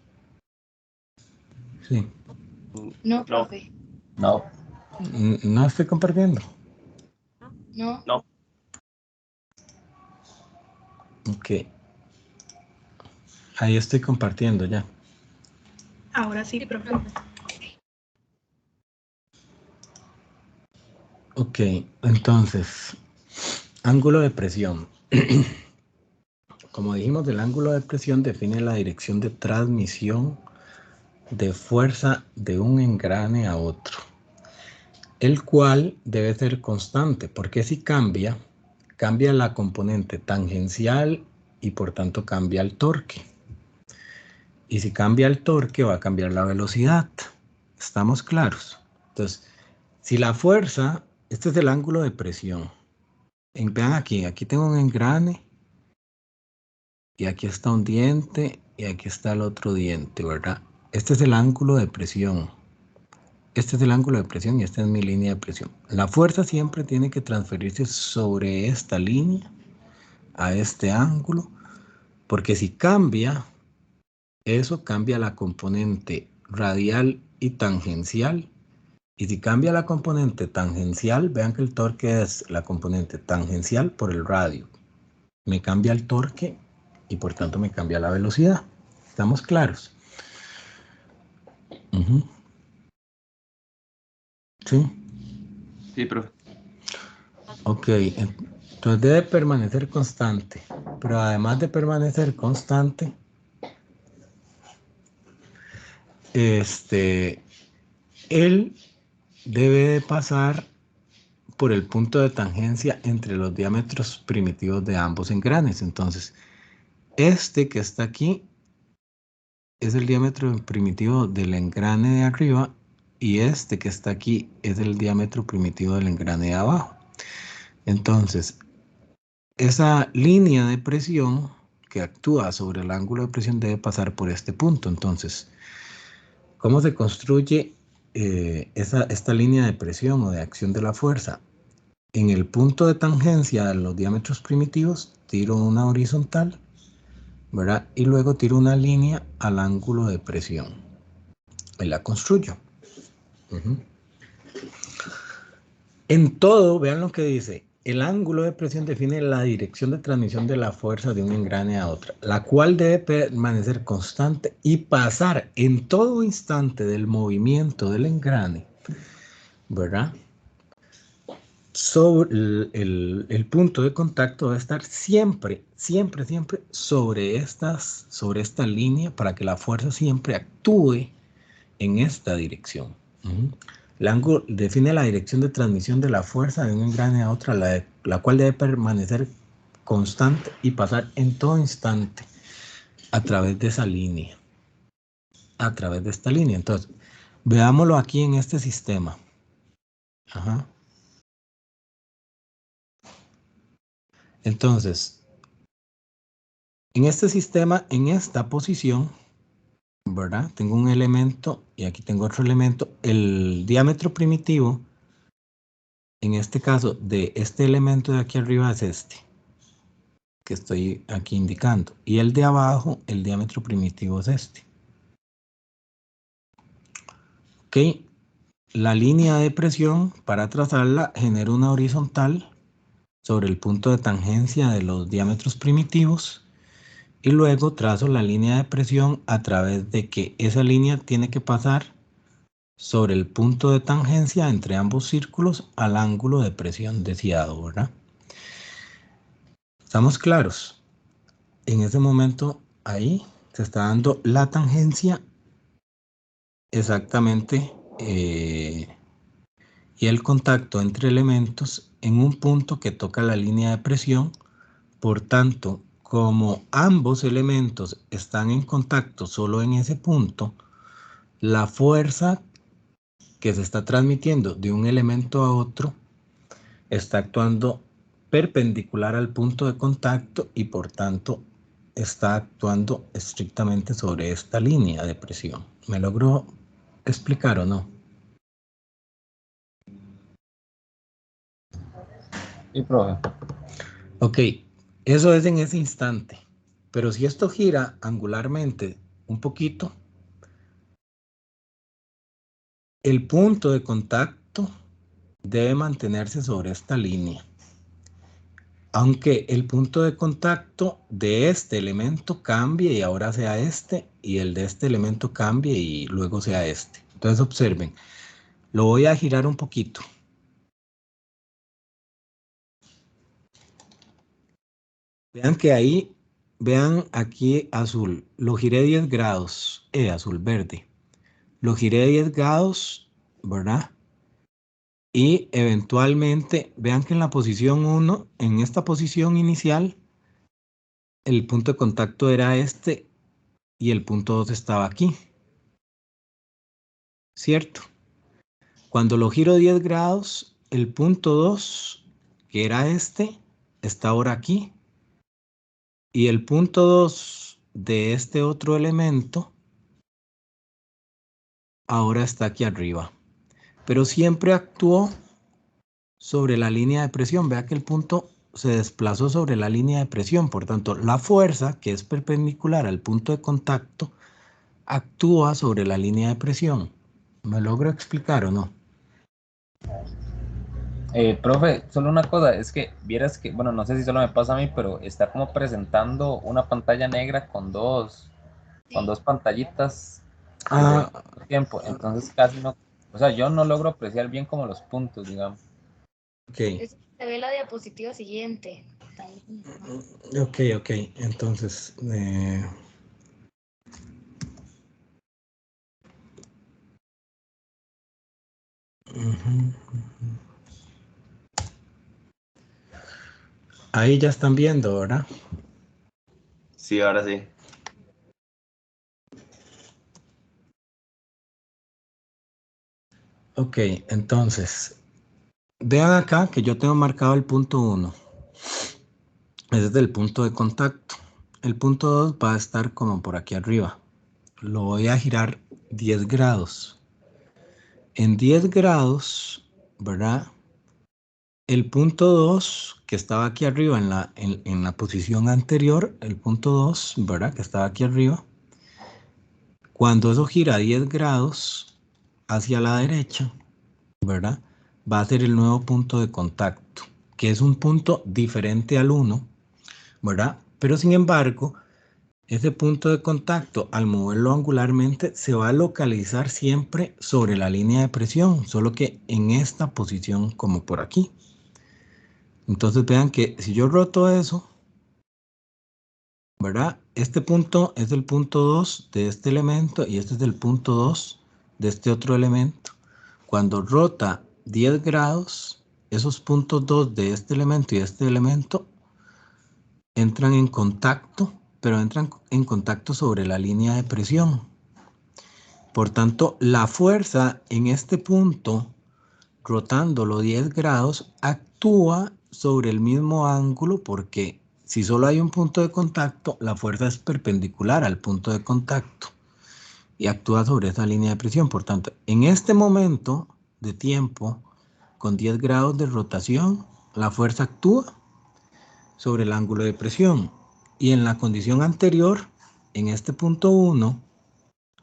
Sí. No, profe. No. No estoy compartiendo. No. Ok. Ahí estoy compartiendo ya. Ahora sí, profe. Ok, entonces, ángulo de presión. Como dijimos, el ángulo de presión define la dirección de transmisión de fuerza de un engrane a otro, el cual debe ser constante, porque si cambia la componente tangencial y por tanto cambia el torque. Y si cambia el torque, va a cambiar la velocidad. ¿Estamos claros? Entonces, si la fuerza, este es el ángulo de presión. Vean aquí tengo un engrane y aquí está un diente y aquí está el otro diente, ¿verdad? Este es el ángulo de presión. Este es el ángulo de presión y esta es mi línea de presión. La fuerza siempre tiene que transferirse sobre esta línea a este ángulo, porque si cambia, eso cambia la componente radial y tangencial. Y si cambia la componente tangencial, vean que el torque es la componente tangencial por el radio. Me cambia el torque y por tanto me cambia la velocidad. ¿Estamos claros? ¿Sí? Sí, profe. Ok, entonces debe permanecer constante, pero además de permanecer constante, él debe de pasar por el punto de tangencia entre los diámetros primitivos de ambos engranes. Entonces, este que está aquí es el diámetro primitivo del engrane de arriba y este que está aquí es el diámetro primitivo del engrane de abajo. Entonces, esa línea de presión que actúa sobre el ángulo de presión debe pasar por este punto. Entonces, ¿cómo se construye esta línea de presión o de acción de la fuerza? En el punto de tangencia de los diámetros primitivos, tiro una horizontal, ¿verdad? Y luego tiro una línea al ángulo de presión. Y la construyo. En todo, vean lo que dice. El ángulo de presión define la dirección de transmisión de la fuerza de un engrane a otra, la cual debe permanecer constante y pasar en todo instante del movimiento del engrane, ¿verdad? Sobre el punto de contacto debe estar siempre, siempre, siempre sobre esta línea para que la fuerza siempre actúe en esta dirección. El ángulo define la dirección de transmisión de la fuerza de un engrane a otra, la cual debe permanecer constante y pasar en todo instante a través de esa línea. A través de esta línea. Entonces, veámoslo aquí en este sistema. Ajá. Entonces, en este sistema, en esta posición, ¿verdad? Tengo un elemento y aquí tengo otro elemento. El diámetro primitivo, en este caso, de este elemento de aquí arriba es este, que estoy aquí indicando. Y el de abajo, el diámetro primitivo es este. Ok. La línea de presión, para trazarla, genero una horizontal sobre el punto de tangencia de los diámetros primitivos. Y luego trazo la línea de presión a través de que esa línea tiene que pasar sobre el punto de tangencia entre ambos círculos al ángulo de presión deseado, ¿verdad? ¿Estamos claros? En ese momento ahí se está dando la tangencia exactamente y el contacto entre elementos en un punto que toca la línea de presión. Por tanto, como ambos elementos están en contacto solo en ese punto, la fuerza que se está transmitiendo de un elemento a otro está actuando perpendicular al punto de contacto y por tanto está actuando estrictamente sobre esta línea de presión. ¿Me logro explicar o no? Sí, profe. Ok, eso es en ese instante. Pero si esto gira angularmente un poquito, el punto de contacto debe mantenerse sobre esta línea. Aunque el punto de contacto de este elemento cambie y ahora sea este, y el de este elemento cambie y luego sea este. Entonces observen, lo voy a girar un poquito. Vean que ahí, vean aquí azul, lo giré 10 grados, azul verde. Lo giré 10 grados, ¿verdad? Y eventualmente, vean que en la posición 1, en esta posición inicial, el punto de contacto era este y el punto 2 estaba aquí. ¿Cierto? Cuando lo giro 10 grados, el punto 2, que era este, está ahora aquí. Y el punto 2 de este otro elemento, ahora está aquí arriba. Pero siempre actuó sobre la línea de presión. Vea que el punto se desplazó sobre la línea de presión. Por tanto, la fuerza, que es perpendicular al punto de contacto, actúa sobre la línea de presión. ¿Me logro explicar o no? Profe, solo una cosa, es que vieras que, bueno, no sé si solo me pasa a mí, pero está como presentando una pantalla negra con dos pantallitas al mismo tiempo, entonces casi no, o sea, yo no logro apreciar bien como los puntos, digamos. Ok. Se ve la diapositiva siguiente. Ok, ok. Entonces, ahí ya están viendo, ¿verdad? Sí, ahora sí. Ok, entonces, vean acá que yo tengo marcado el punto 1. Ese es el punto de contacto. El punto 2 va a estar como por aquí arriba. Lo voy a girar 10 grados. En 10 grados, ¿verdad? El punto 2, que estaba aquí arriba en la posición anterior, el punto 2, ¿verdad? Que estaba aquí arriba. Cuando eso gira 10 grados hacia la derecha, ¿verdad? Va a ser el nuevo punto de contacto, que es un punto diferente al 1, ¿verdad? Pero sin embargo, ese punto de contacto, al moverlo angularmente, se va a localizar siempre sobre la línea de presión, solo que en esta posición como por aquí. Entonces vean que si yo roto eso, ¿verdad? Este punto es el punto 2 de este elemento y este es el punto 2 de este otro elemento. Cuando rota 10 grados, esos puntos 2 de este elemento y de este elemento entran en contacto, pero entran en contacto sobre la línea de presión. Por tanto, la fuerza en este punto, rotándolo 10 grados, actúa sobre el mismo ángulo porque si solo hay un punto de contacto, la fuerza es perpendicular al punto de contacto y actúa sobre esa línea de presión. Por tanto, en este momento de tiempo, con 10 grados de rotación, la fuerza actúa sobre el ángulo de presión. Y en la condición anterior, en este punto 1,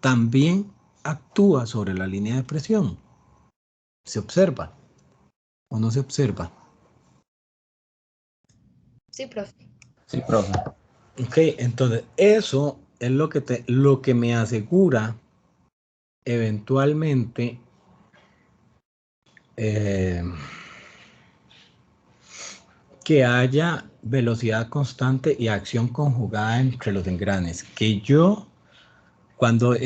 también actúa sobre la línea de presión. ¿Se observa o no se observa? Sí, profe. Sí, profe. Ok, entonces eso es lo que me asegura eventualmente que haya velocidad constante y acción conjugada entre los engranes. Que yo, cuando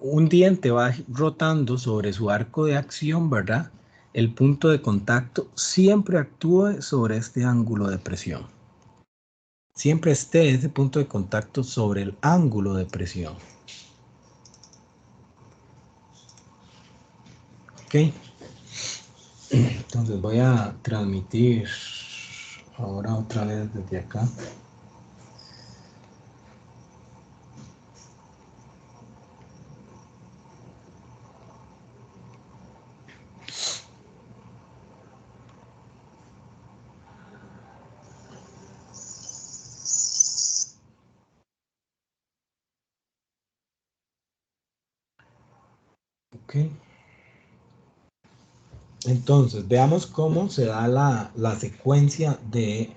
un diente va rotando sobre su arco de acción, ¿verdad? El punto de contacto siempre actúe sobre este ángulo de presión. Siempre esté ese punto de contacto sobre el ángulo de presión. ¿Ok? Entonces voy a transmitir ahora otra vez desde acá. Ok. Entonces, veamos cómo se da la secuencia de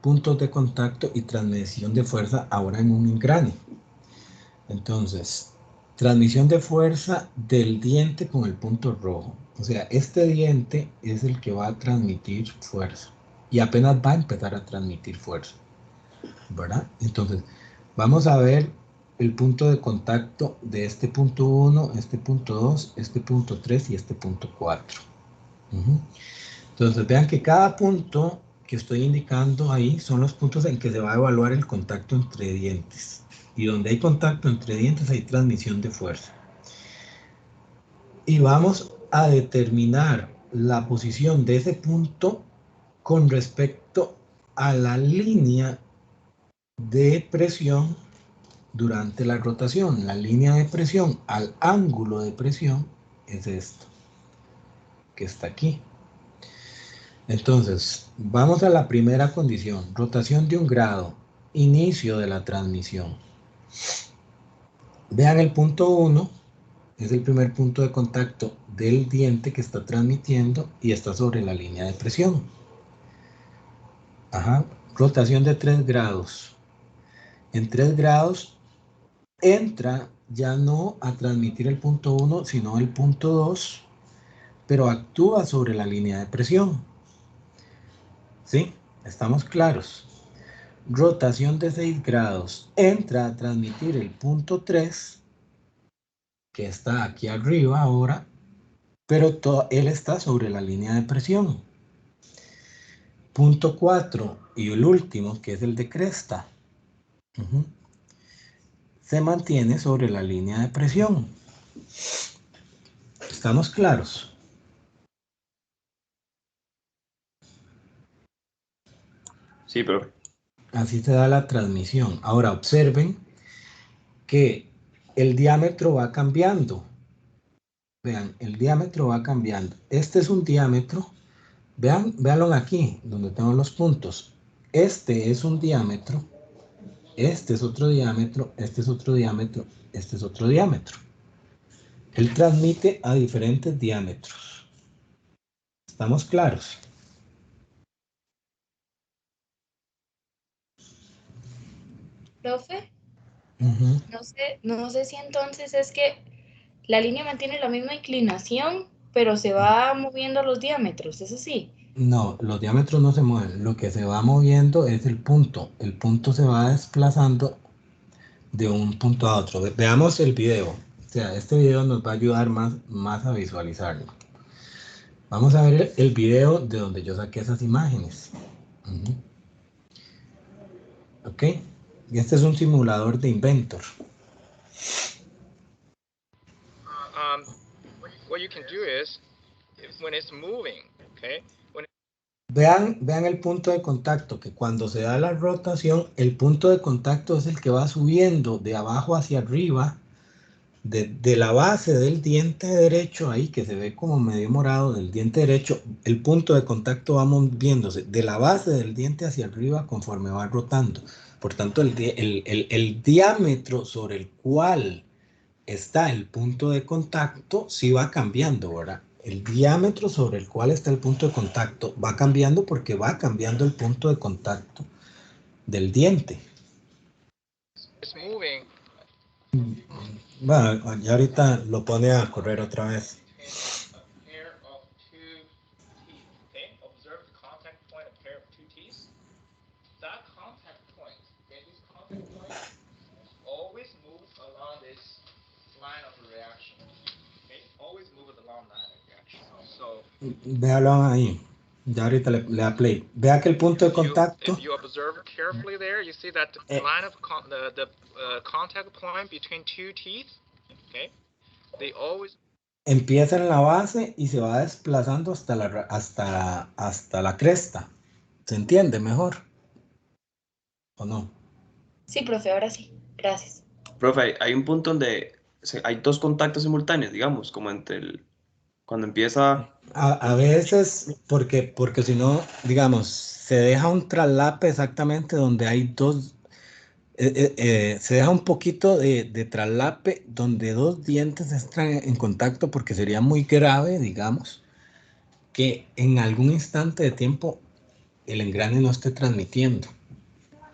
puntos de contacto y transmisión de fuerza ahora en un engrane. Entonces, transmisión de fuerza del diente con el punto rojo. O sea, este diente es el que va a transmitir fuerza y apenas va a empezar a transmitir fuerza, ¿verdad? Entonces, vamos a ver el punto de contacto de este punto 1, este punto 2, este punto 3 y este punto 4. Entonces vean que cada punto que estoy indicando ahí son los puntos en que se va a evaluar el contacto entre dientes. Y donde hay contacto entre dientes hay transmisión de fuerza. Y vamos a determinar la posición de ese punto con respecto a la línea de presión durante la rotación. La línea de presión al ángulo de presión es esto, que está aquí. Entonces, vamos a la primera condición, rotación de 1 grado, inicio de la transmisión. Vean el punto 1, es el primer punto de contacto del diente que está transmitiendo y está sobre la línea de presión. Ajá, rotación de 3 grados. En 3 grados entra ya no a transmitir el punto 1, sino el punto 2, pero actúa sobre la línea de presión. ¿Sí? ¿Estamos claros? Rotación de 6 grados, entra a transmitir el punto 3, que está aquí arriba ahora, pero él está sobre la línea de presión. Punto 4 y el último, que es el de cresta, se mantiene sobre la línea de presión. ¿Estamos claros? Sí, profe. Así se da la transmisión. Ahora observen que el diámetro va cambiando. Vean, el diámetro va cambiando. Este es un diámetro. Vean, véanlo aquí, donde tengo los puntos. Este es un diámetro. Este es otro diámetro. Este es otro diámetro. Este es otro diámetro. Él transmite a diferentes diámetros. ¿Estamos claros? Profe, Ujú. no sé si entonces es que la línea mantiene la misma inclinación, pero se va moviendo los diámetros, ¿es así? No, los diámetros no se mueven. Lo que se va moviendo es el punto. El punto se va desplazando de un punto a otro. Veamos el video. O sea, este video nos va a ayudar más a visualizarlo. Vamos a ver el video de donde yo saqué esas imágenes. Ujú. Ok. Y este es un simulador de Inventor. What you can do is, when it's moving, okay? Vean el punto de contacto, que cuando se da la rotación, el punto de contacto es el que va subiendo de abajo hacia arriba, de la base del diente derecho, ahí que se ve como medio morado del diente derecho, el punto de contacto va moviéndose de la base del diente hacia arriba conforme va rotando. Por tanto, el diámetro sobre el cual está el punto de contacto sí va cambiando, ¿verdad? El diámetro sobre el cual está el punto de contacto va cambiando porque va cambiando el punto de contacto del diente. It's moving. Bueno, ya ahorita lo pone a correr otra vez. A pair of two teeth, okay? Observe the contact point, a pair of two teeth. That contact point, okay, these contact points always move along this line of reaction, okay? Always move along line of reaction. So, Véalo ahí. Ya ahorita le da play. Vea que el punto de contacto. if you observe carefully there, you see that the line of contact point between two teeth, okay? They always Empieza en la base y se va desplazando hasta la cresta. ¿Se entiende mejor? ¿O no? Sí, profe, ahora sí. Gracias. Profe, hay un punto donde hay dos contactos simultáneos, digamos, como cuando empieza... A veces, porque si no, digamos, se deja un traslape exactamente donde hay dos, se deja un poquito de traslape donde dos dientes están en contacto porque sería muy grave, digamos, que en algún instante de tiempo el engrane no esté transmitiendo,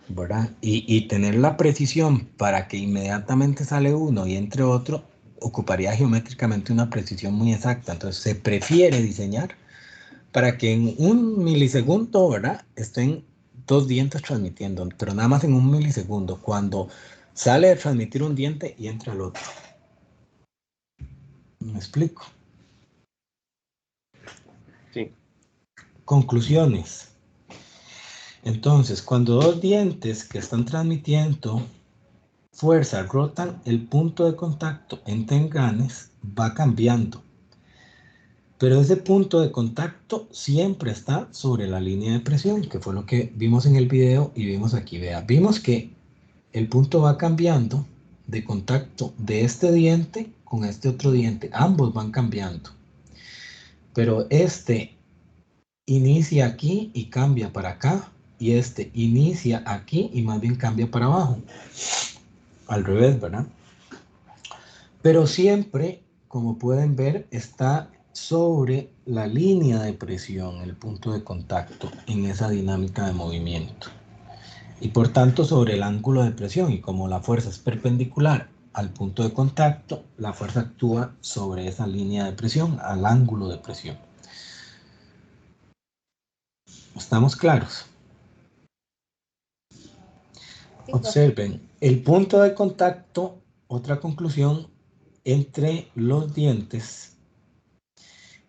¿verdad? Y tener la precisión para que inmediatamente sale uno y entre otro ocuparía geométricamente una precisión muy exacta. Entonces se prefiere diseñar para que en un milisegundo, ¿verdad? Estén dos dientes transmitiendo, pero nada más en un milisegundo, cuando sale de transmitir un diente y entra el otro. ¿Me explico? Sí. Conclusiones. Entonces, cuando dos dientes que están transmitiendo fuerza rotan, el punto de contacto entre engranes va cambiando. Pero ese punto de contacto siempre está sobre la línea de presión, que fue lo que vimos en el video y vimos aquí. Vea, vimos que el punto va cambiando de contacto de este diente con este otro diente. Ambos van cambiando. Pero este inicia aquí y cambia para acá. Y este inicia aquí y más bien cambia para abajo. Al revés, ¿verdad? Pero siempre, como pueden ver, está sobre la línea de presión, el punto de contacto en esa dinámica de movimiento. Y por tanto sobre el ángulo de presión, y como la fuerza es perpendicular al punto de contacto, la fuerza actúa sobre esa línea de presión, al ángulo de presión. ¿Estamos claros? Observen, el punto de contacto, otra conclusión, entre los dientes,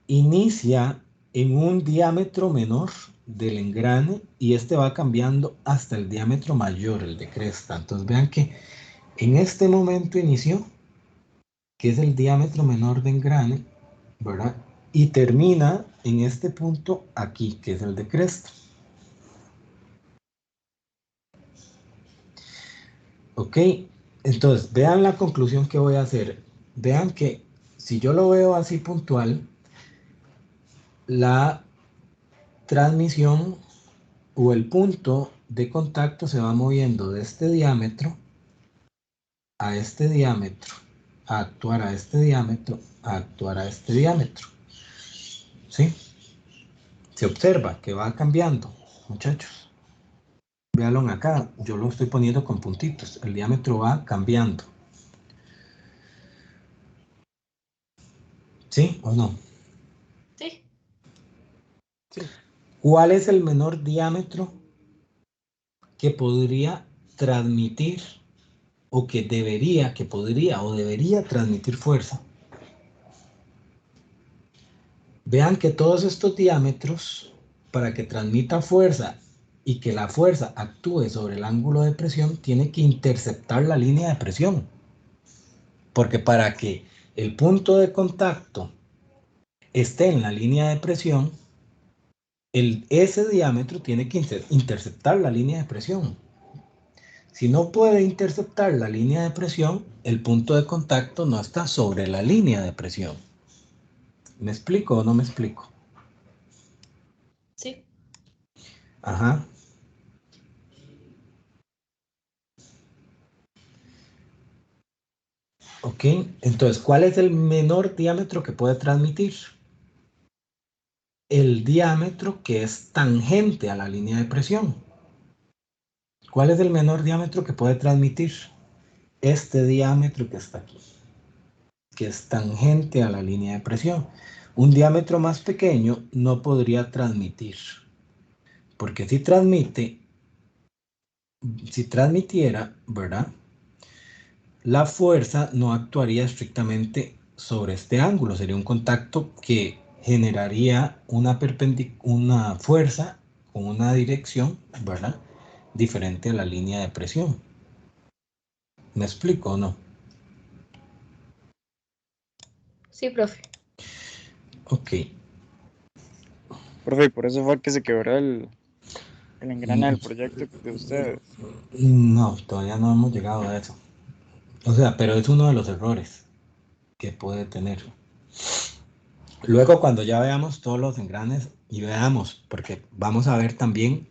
inicia en un diámetro menor del engrane y este va cambiando hasta el diámetro mayor, el de cresta. Entonces vean que en este momento inició, que es el diámetro menor de engrane, ¿verdad? Y termina en este punto aquí, que es el de cresta. Ok, entonces vean la conclusión que voy a hacer. Vean que si yo lo veo así puntual, la transmisión o el punto de contacto se va moviendo de este diámetro a este diámetro, a actuar a este diámetro, a actuar a este diámetro. ¿Sí? Se observa que va cambiando, muchachos. Véanlo acá, yo lo estoy poniendo con puntitos. El diámetro va cambiando. ¿Sí o no? Sí. Sí. ¿Cuál es el menor diámetro que podría transmitir o que debería transmitir fuerza? Vean que todos estos diámetros, para que transmita fuerza y que la fuerza actúe sobre el ángulo de presión, tiene que interceptar la línea de presión. Porque para que el punto de contacto esté en la línea de presión, ese diámetro tiene que interceptar la línea de presión. Si no puede interceptar la línea de presión, el punto de contacto no está sobre la línea de presión. ¿Me explico o no me explico? Sí. Ajá. Ok, entonces, ¿cuál es el menor diámetro que puede transmitir? El diámetro que es tangente a la línea de presión. ¿Cuál es el menor diámetro que puede transmitir? Este diámetro que está aquí, que es tangente a la línea de presión. Un diámetro más pequeño no podría transmitir, porque si transmitiera, ¿verdad? La fuerza no actuaría estrictamente sobre este ángulo, sería un contacto que generaría una fuerza con una dirección, ¿verdad? Diferente a la línea de presión. ¿Me explico o no? Sí, profe. Ok. Profe, por eso fue que se quebró el engrane del proyecto de ustedes. No, todavía no hemos llegado a eso. O sea, pero es uno de los errores que puede tener. Luego, cuando ya veamos todos los engranes y veamos, porque vamos a ver también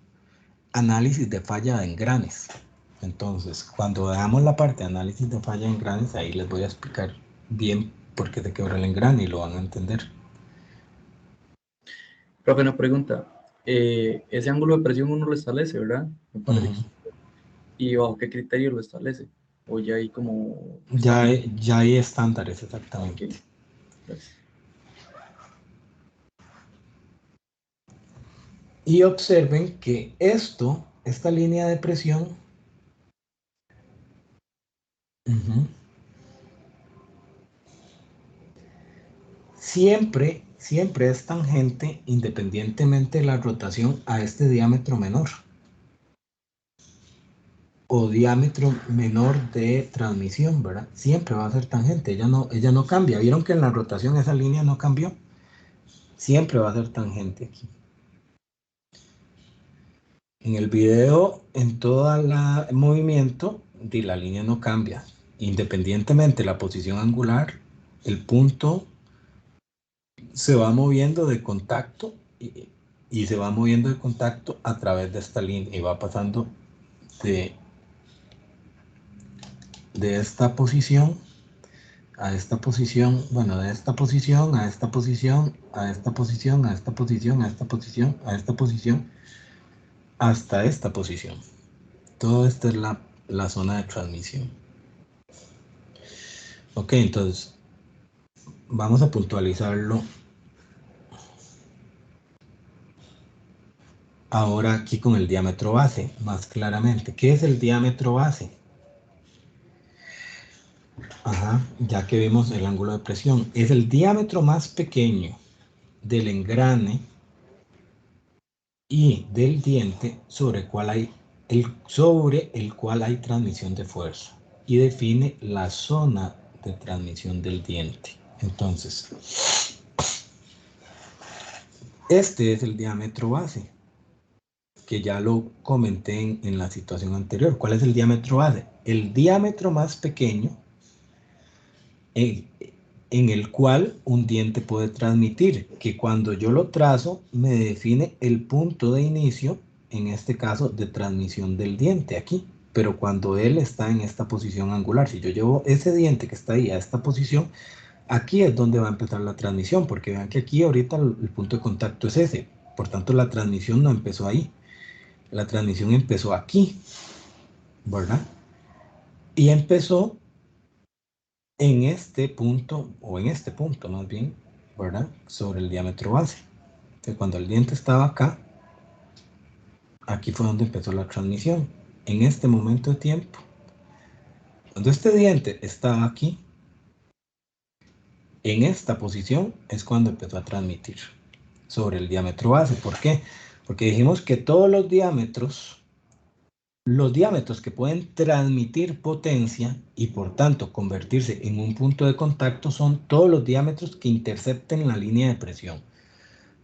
análisis de falla de engranes. Entonces, cuando veamos la parte de análisis de falla de engranes, ahí les voy a explicar bien por qué se quebra el engrane y lo van a entender. Profe, una pregunta. Ese ángulo de presión uno lo establece, ¿verdad? Me parece. ¿Y bajo qué criterio lo establece? O ya hay como... Ya hay estándares, exactamente. Okay. Gracias. Y observen que esta línea de presión, siempre es tangente independientemente de la rotación a este diámetro menor o diámetro menor de transmisión, ¿verdad? Siempre va a ser tangente, ella no cambia. ¿Vieron que en la rotación esa línea no cambió? Siempre va a ser tangente aquí. En el video, en todo el movimiento, la línea no cambia. Independientemente de la posición angular, el punto se va moviendo de contacto y se va moviendo de contacto a través de esta línea y va pasando de esta posición a esta posición, bueno, de esta posición a esta posición, a esta posición, a esta posición, a esta posición, a esta posición, hasta esta posición. Todo esto es la zona de transmisión. Ok, entonces vamos a puntualizarlo ahora aquí con el diámetro base, más claramente. ¿Qué es el diámetro base? Ajá, ya que vimos el ángulo de presión. Es el diámetro más pequeño del engrane y del diente sobre el cual hay transmisión de fuerza y define la zona de transmisión del diente. Entonces, este es el diámetro base, que ya lo comenté en la situación anterior. ¿Cuál es el diámetro base? el diámetro más pequeño en el cual un diente puede transmitir, que cuando yo lo trazo me define el punto de inicio, en este caso de transmisión del diente aquí, pero cuando él está en esta posición angular, si yo llevo ese diente que está ahí a esta posición, aquí es donde va a empezar la transmisión, porque vean que aquí ahorita el punto de contacto es ese, por tanto la transmisión no empezó ahí, la transmisión empezó aquí, ¿verdad? Y empezó en este punto, o en este punto más bien, ¿verdad? Sobre el diámetro base. Entonces, cuando el diente estaba acá, aquí fue donde empezó la transmisión. En este momento de tiempo, cuando este diente estaba aquí, en esta posición es cuando empezó a transmitir sobre el diámetro base. ¿Por qué? Porque dijimos que todos los diámetros que pueden transmitir potencia y por tanto convertirse en un punto de contacto son todos los diámetros que intercepten la línea de presión.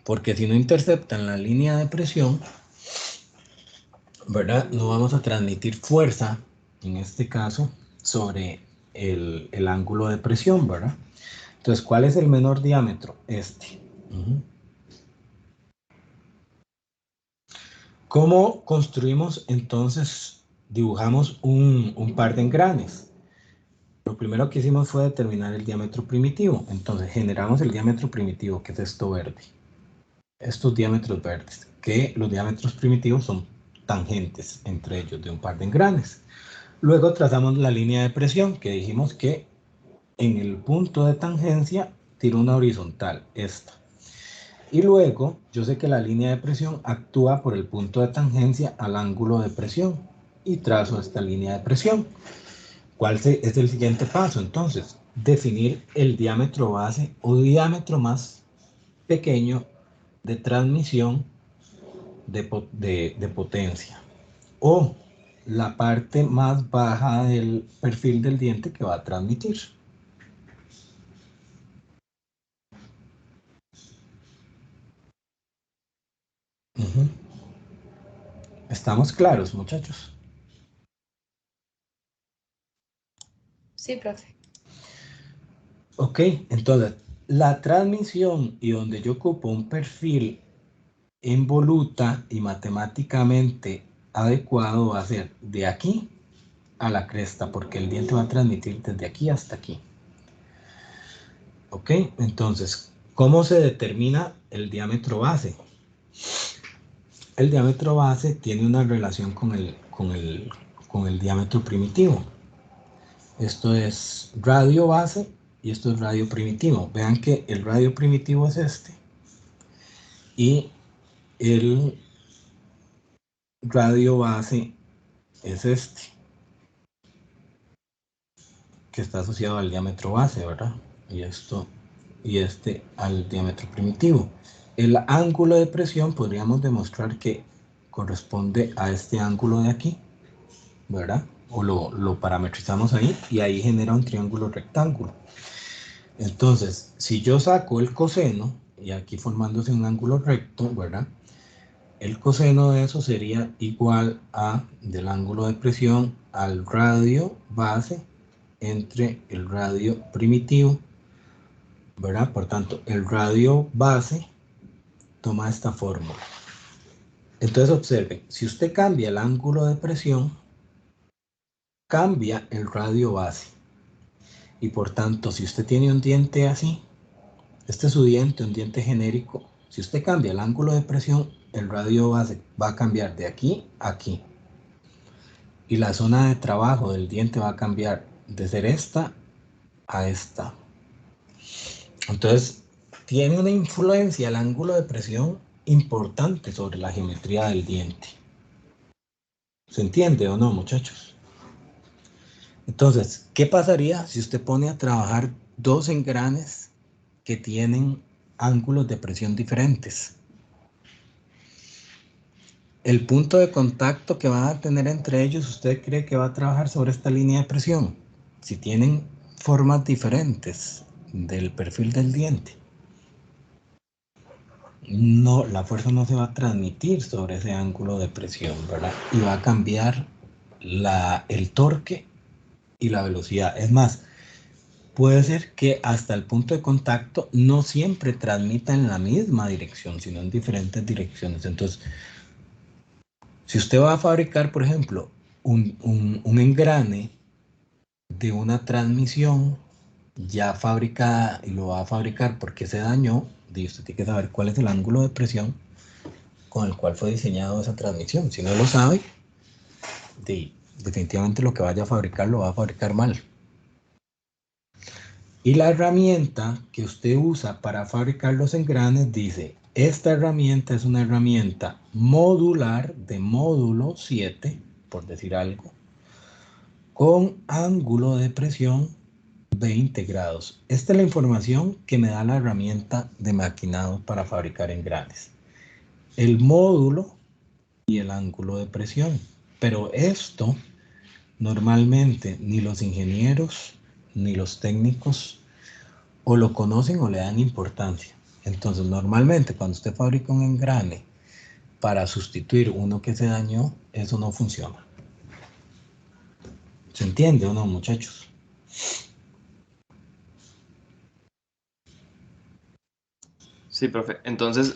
Porque si no interceptan la línea de presión, ¿verdad? No vamos a transmitir fuerza, en este caso, sobre el ángulo de presión, ¿verdad? Entonces, ¿cuál es el menor diámetro? Este. ¿Cómo construimos entonces, dibujamos un par de engranes? Lo primero que hicimos fue determinar el diámetro primitivo. Entonces generamos el diámetro primitivo, que es esto verde. Estos diámetros verdes, que los diámetros primitivos son tangentes entre ellos de un par de engranes. Luego trazamos la línea de presión, que dijimos que en el punto de tangencia tiro una horizontal, esta. Y luego, yo sé que la línea de presión actúa por el punto de tangencia al ángulo de presión. Y trazo esta línea de presión. ¿Cuál es el siguiente paso? Entonces, definir el diámetro base o diámetro más pequeño de transmisión de potencia. O la parte más baja del perfil del diente que va a transmitir. ¿Estamos claros, muchachos? Sí, profe. Ok, entonces, la transmisión y donde yo ocupo un perfil en voluta y matemáticamente adecuado va a ser de aquí a la cresta, porque el diente va a transmitir desde aquí hasta aquí. Ok, entonces, ¿cómo se determina el diámetro base? El diámetro base tiene una relación con el diámetro primitivo. Esto es radio base y esto es radio primitivo. Vean que el radio primitivo es este y el radio base es este, que está asociado al diámetro base, ¿verdad? Y esto y este al diámetro primitivo. El ángulo de presión podríamos demostrar que corresponde a este ángulo de aquí, ¿verdad? O lo parametrizamos ahí y ahí genera un triángulo rectángulo. Entonces, si yo saco el coseno, y aquí formándose un ángulo recto, ¿verdad? El coseno de eso sería igual a del ángulo de presión al radio base entre el radio primitivo, ¿verdad? Por tanto, el radio base toma esta fórmula. Entonces observen, si usted cambia el ángulo de presión, cambia el radio base. Y por tanto, si usted tiene un diente así, este es su diente, un diente genérico, si usted cambia el ángulo de presión, el radio base va a cambiar de aquí a aquí. Y la zona de trabajo del diente va a cambiar de ser esta a esta. Entonces, tiene una influencia el ángulo de presión importante sobre la geometría del diente. ¿Se entiende o no, muchachos? Entonces, ¿qué pasaría si usted pone a trabajar dos engranes que tienen ángulos de presión diferentes? El punto de contacto que van a tener entre ellos, ¿usted cree que va a trabajar sobre esta línea de presión? Si tienen formas diferentes del perfil del diente. No, la fuerza no se va a transmitir sobre ese ángulo de presión, ¿verdad? Y va a cambiar el torque y la velocidad. Es más, puede ser que hasta el punto de contacto no siempre transmita en la misma dirección, sino en diferentes direcciones. Entonces, si usted va a fabricar, por ejemplo, un engrane de una transmisión ya fabricada y lo va a fabricar porque se dañó, usted tiene que saber cuál es el ángulo de presión con el cual fue diseñado esa transmisión. Si no lo sabe, definitivamente lo que vaya a fabricar lo va a fabricar mal. Y la herramienta que usted usa para fabricar los engranes dice, esta herramienta es una herramienta modular de módulo 7, por decir algo, con ángulo de presión 20 grados. Esta es la información que me da la herramienta de maquinado para fabricar engranes. El módulo y el ángulo de presión. Pero esto normalmente ni los ingenieros ni los técnicos o lo conocen o le dan importancia. Entonces normalmente cuando usted fabrica un engrane para sustituir uno que se dañó, eso no funciona. ¿Se entiende o no, muchachos? Sí, profe. Entonces,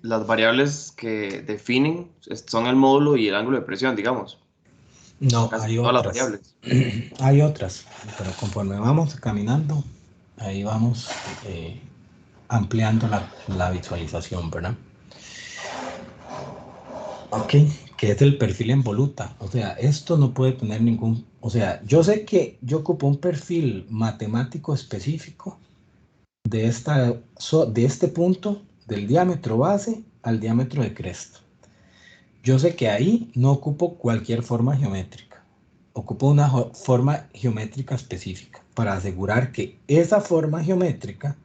las variables que definen son el módulo y el ángulo de presión, digamos. No, Casi hay todas las otras. variables. Hay otras, pero conforme vamos caminando, ahí vamos ampliando la visualización, ¿verdad? Ok, que es el perfil en voluta. O sea, esto no puede tener ningún... O sea, yo sé que yo ocupo un perfil matemático específico de este punto, del diámetro base al diámetro de cresta. Yo sé que ahí no ocupo cualquier forma geométrica. Ocupo una forma geométrica específica para asegurar que esa forma geométrica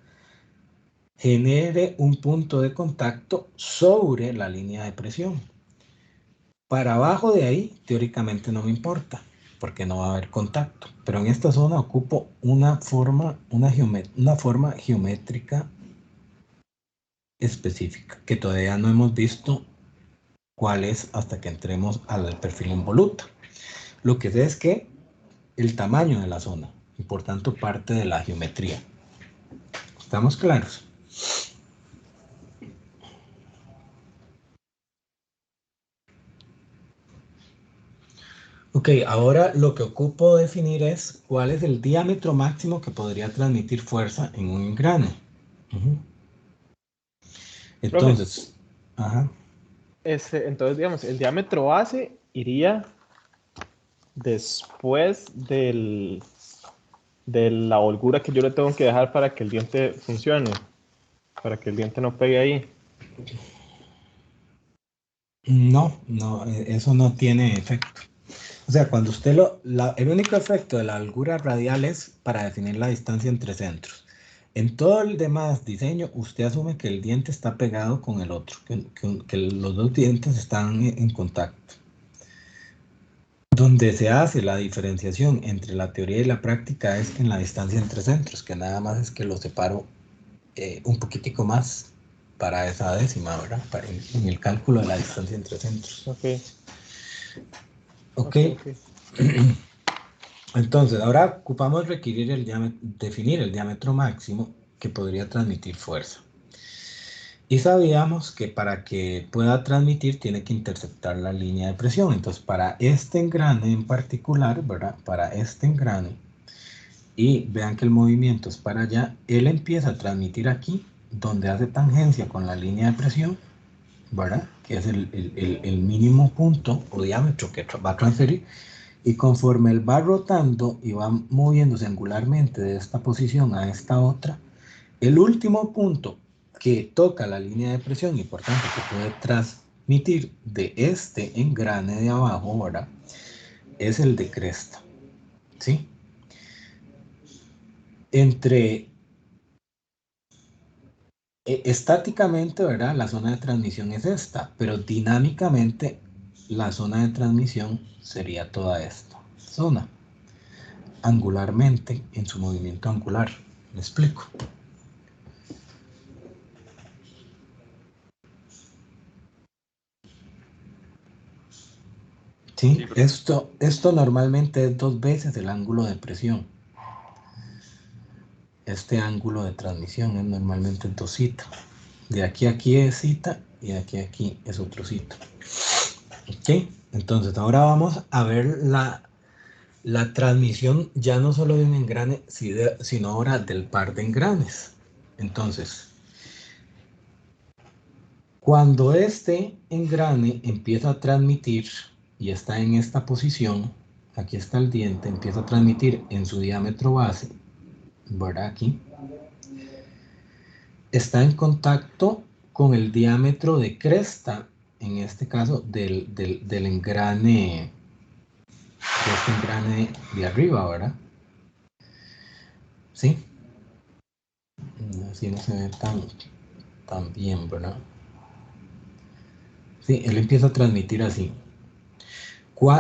genere un punto de contacto sobre la línea de presión. Para abajo de ahí, teóricamente no me importa, porque no va a haber contacto. Pero en esta zona ocupo una forma geométrica específica, que todavía no hemos visto cuál es hasta que entremos al perfil en voluta. Lo que sé es que el tamaño de la zona y por tanto parte de la geometría. ¿Estamos claros? Ok, ahora lo que ocupo definir es cuál es el diámetro máximo que podría transmitir fuerza en un engrane. Entonces, ajá. Entonces, digamos, el diámetro base iría después de la holgura que yo le tengo que dejar para que el diente funcione, para que el diente no pegue ahí. No, eso no tiene efecto. O sea, cuando usted el único efecto de la holgura radial es para definir la distancia entre centros. En todo el demás diseño, usted asume que el diente está pegado con el otro, que los dos dientes están en contacto. Donde se hace la diferenciación entre la teoría y la práctica es en la distancia entre centros, que nada más es que lo separo un poquitico más para esa décima, ¿verdad? En el cálculo de la distancia entre centros. Ok. Entonces, ahora ocupamos definir el diámetro máximo que podría transmitir fuerza. Y sabíamos que para que pueda transmitir tiene que interceptar la línea de presión. Entonces, para este engrane en particular, ¿verdad? Para este engrane, y vean que el movimiento es para allá, él empieza a transmitir aquí, donde hace tangencia con la línea de presión, ¿verdad? Que es el mínimo punto o diámetro que va a transferir. Y conforme él va rotando y va moviéndose angularmente de esta posición a esta otra, el último punto que toca la línea de presión y por tanto que puede transmitir de este engrane de abajo ahora es el de cresta, ¿sí? Estáticamente, ¿verdad? La zona de transmisión es esta, pero dinámicamente la zona de transmisión sería toda esta zona, angularmente en su movimiento angular. ¿Me explico? ¿Sí? Esto normalmente es 2 veces el ángulo de presión. Este ángulo de transmisión es normalmente 2 zeta. De aquí a aquí es zeta y de aquí a aquí es otro zeta. ¿Ok? Entonces ahora vamos a ver la transmisión ya no solo de un engrane, sino ahora del par de engranes. Entonces, cuando este engrane empieza a transmitir y está en esta posición, aquí está el diente, empieza a transmitir en su diámetro base, ¿verdad? Aquí. Está en contacto con el diámetro de cresta, en este caso del engrane, de este engrane de arriba, ¿verdad? ¿Sí? Así no se ve tan bien, ¿verdad? Sí, él empieza a transmitir así.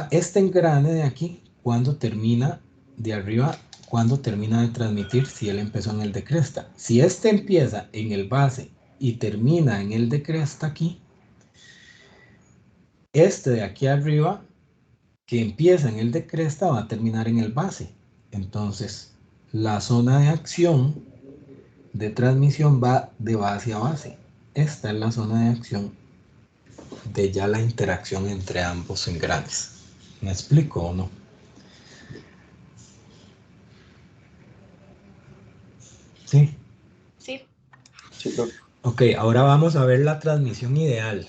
Este engrane de aquí, cuando termina de arriba, cuando termina de transmitir, si él empezó en el de cresta. Si este empieza en el base y termina en el de cresta aquí, este de aquí arriba, que empieza en el de cresta, va a terminar en el base. Entonces, la zona de acción de transmisión va de base a base. Esta es la zona de acción de ya la interacción entre ambos engranes. ¿Me explico o no? ¿Sí? Sí. Sí, profe. Ok, ahora vamos a ver la transmisión ideal.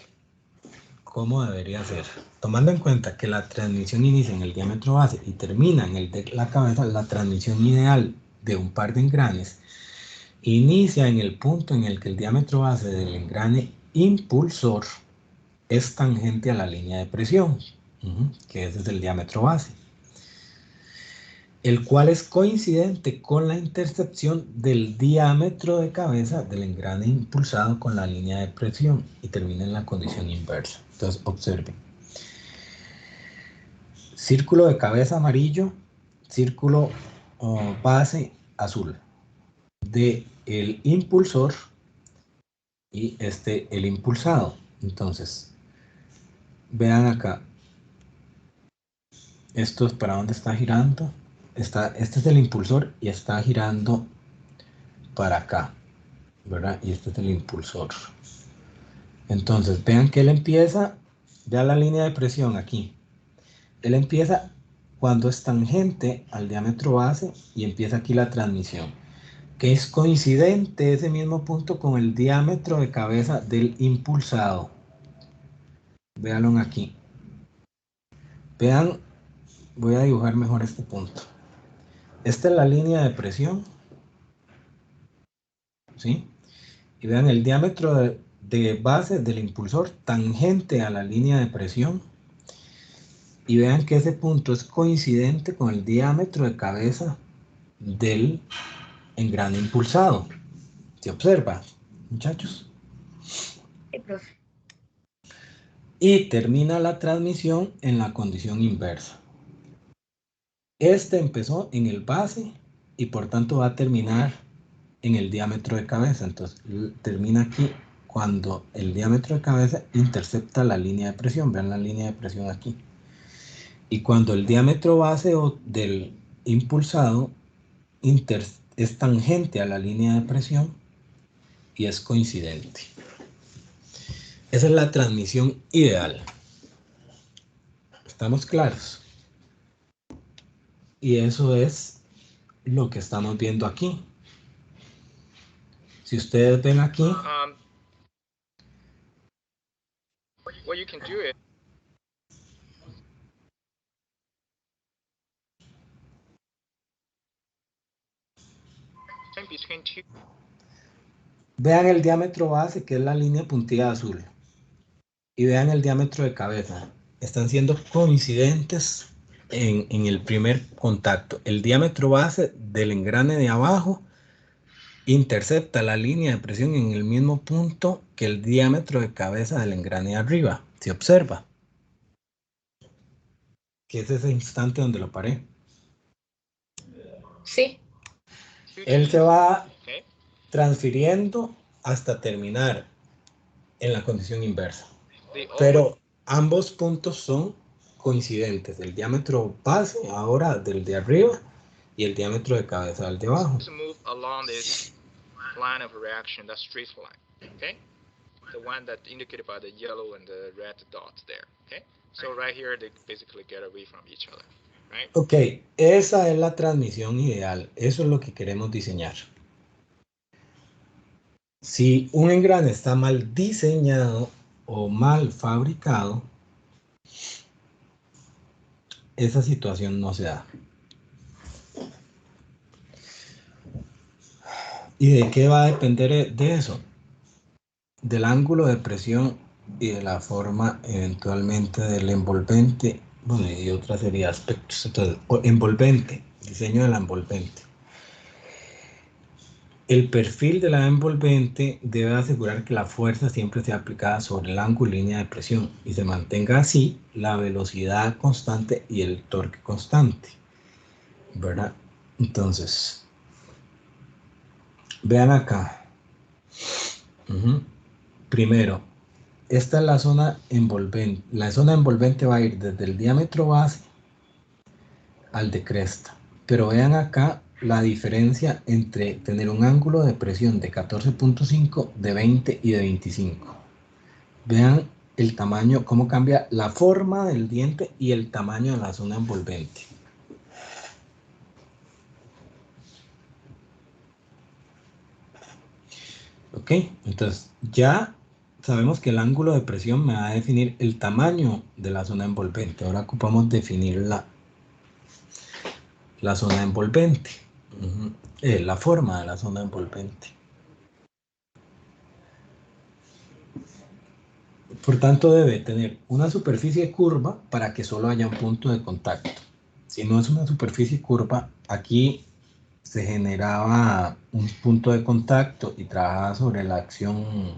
¿Cómo debería ser? Tomando en cuenta que la transmisión inicia en el diámetro base y termina en el de la cabeza, la transmisión ideal de un par de engranes inicia en el punto en el que el diámetro base del engrane impulsor es tangente a la línea de presión, que ese es el diámetro base, el cual es coincidente con la intercepción del diámetro de cabeza del engrane impulsado con la línea de presión y termina en la condición inversa. Entonces, observen. Círculo de cabeza amarillo, círculo base azul. De el impulsor y el impulsado. Entonces, vean acá. Esto es para dónde está girando. Este es el impulsor y está girando para acá, ¿verdad? Y este es el impulsor. Entonces, vean que él empieza, ya la línea de presión aquí. Él empieza cuando es tangente al diámetro base y empieza aquí la transmisión, que es coincidente ese mismo punto con el diámetro de cabeza del impulsado. Véanlo aquí. Vean, voy a dibujar mejor este punto. Esta es la línea de presión, ¿sí? Y vean el diámetro de base del impulsor tangente a la línea de presión. Y vean que ese punto es coincidente con el diámetro de cabeza del engrane impulsado. ¿Se observa, muchachos? Sí, profe. Y termina la transmisión en la condición inversa. Este empezó en el base y por tanto va a terminar en el diámetro de cabeza. Entonces termina aquí cuando el diámetro de cabeza intercepta la línea de presión. Vean la línea de presión aquí. Y cuando el diámetro base del impulsado es tangente a la línea de presión y es coincidente. Esa es la transmisión ideal. ¿Estamos claros? Y eso es lo que estamos viendo aquí. Si ustedes ven aquí, What you can do is between two. vean el diámetro base, que es la línea puntilla azul, y vean el diámetro de cabeza. Están siendo coincidentes en el primer contacto. El diámetro base del engrane de abajo intercepta la línea de presión en el mismo punto que el diámetro de cabeza del engrane de arriba. ¿Se observa? Que es ese instante donde lo paré. Sí. Él se va transfiriendo hasta terminar en la condición inversa. Pero ambos puntos son coincidentes, el diámetro base ahora del de arriba y el diámetro de cabeza del de abajo. To move along this line of reaction, that straight line, okay? The one that indicated by the yellow and the red dots there, okay? So right here, they basically get away from each other, right? Ok, esa es la transmisión ideal. Eso es lo que queremos diseñar. Si un engrane está mal diseñado o mal fabricado, esa situación no se da. ¿Y de qué va a depender de eso? Del ángulo de presión y de la forma eventualmente del envolvente, bueno, y otra serie de aspectos. Entonces, envolvente, diseño de la envolvente. El perfil de la envolvente debe asegurar que la fuerza siempre sea aplicada sobre el ángulo y línea de presión y se mantenga así la velocidad constante y el torque constante, ¿verdad? Entonces, vean acá. Primero, esta es la zona envolvente. La zona envolvente va a ir desde el diámetro base al de cresta. Pero vean acá la diferencia entre tener un ángulo de presión de 14.5, de 20 y de 25. Vean el tamaño, cómo cambia la forma del diente y el tamaño de la zona envolvente. Ok, entonces ya sabemos que el ángulo de presión me va a definir el tamaño de la zona envolvente. Ahora ocupamos definir la zona envolvente, la forma de la zona envolvente. Por tanto, debe tener una superficie curva para que solo haya un punto de contacto. Si no es una superficie curva, aquí se generaba un punto de contacto y trabajaba sobre la acción,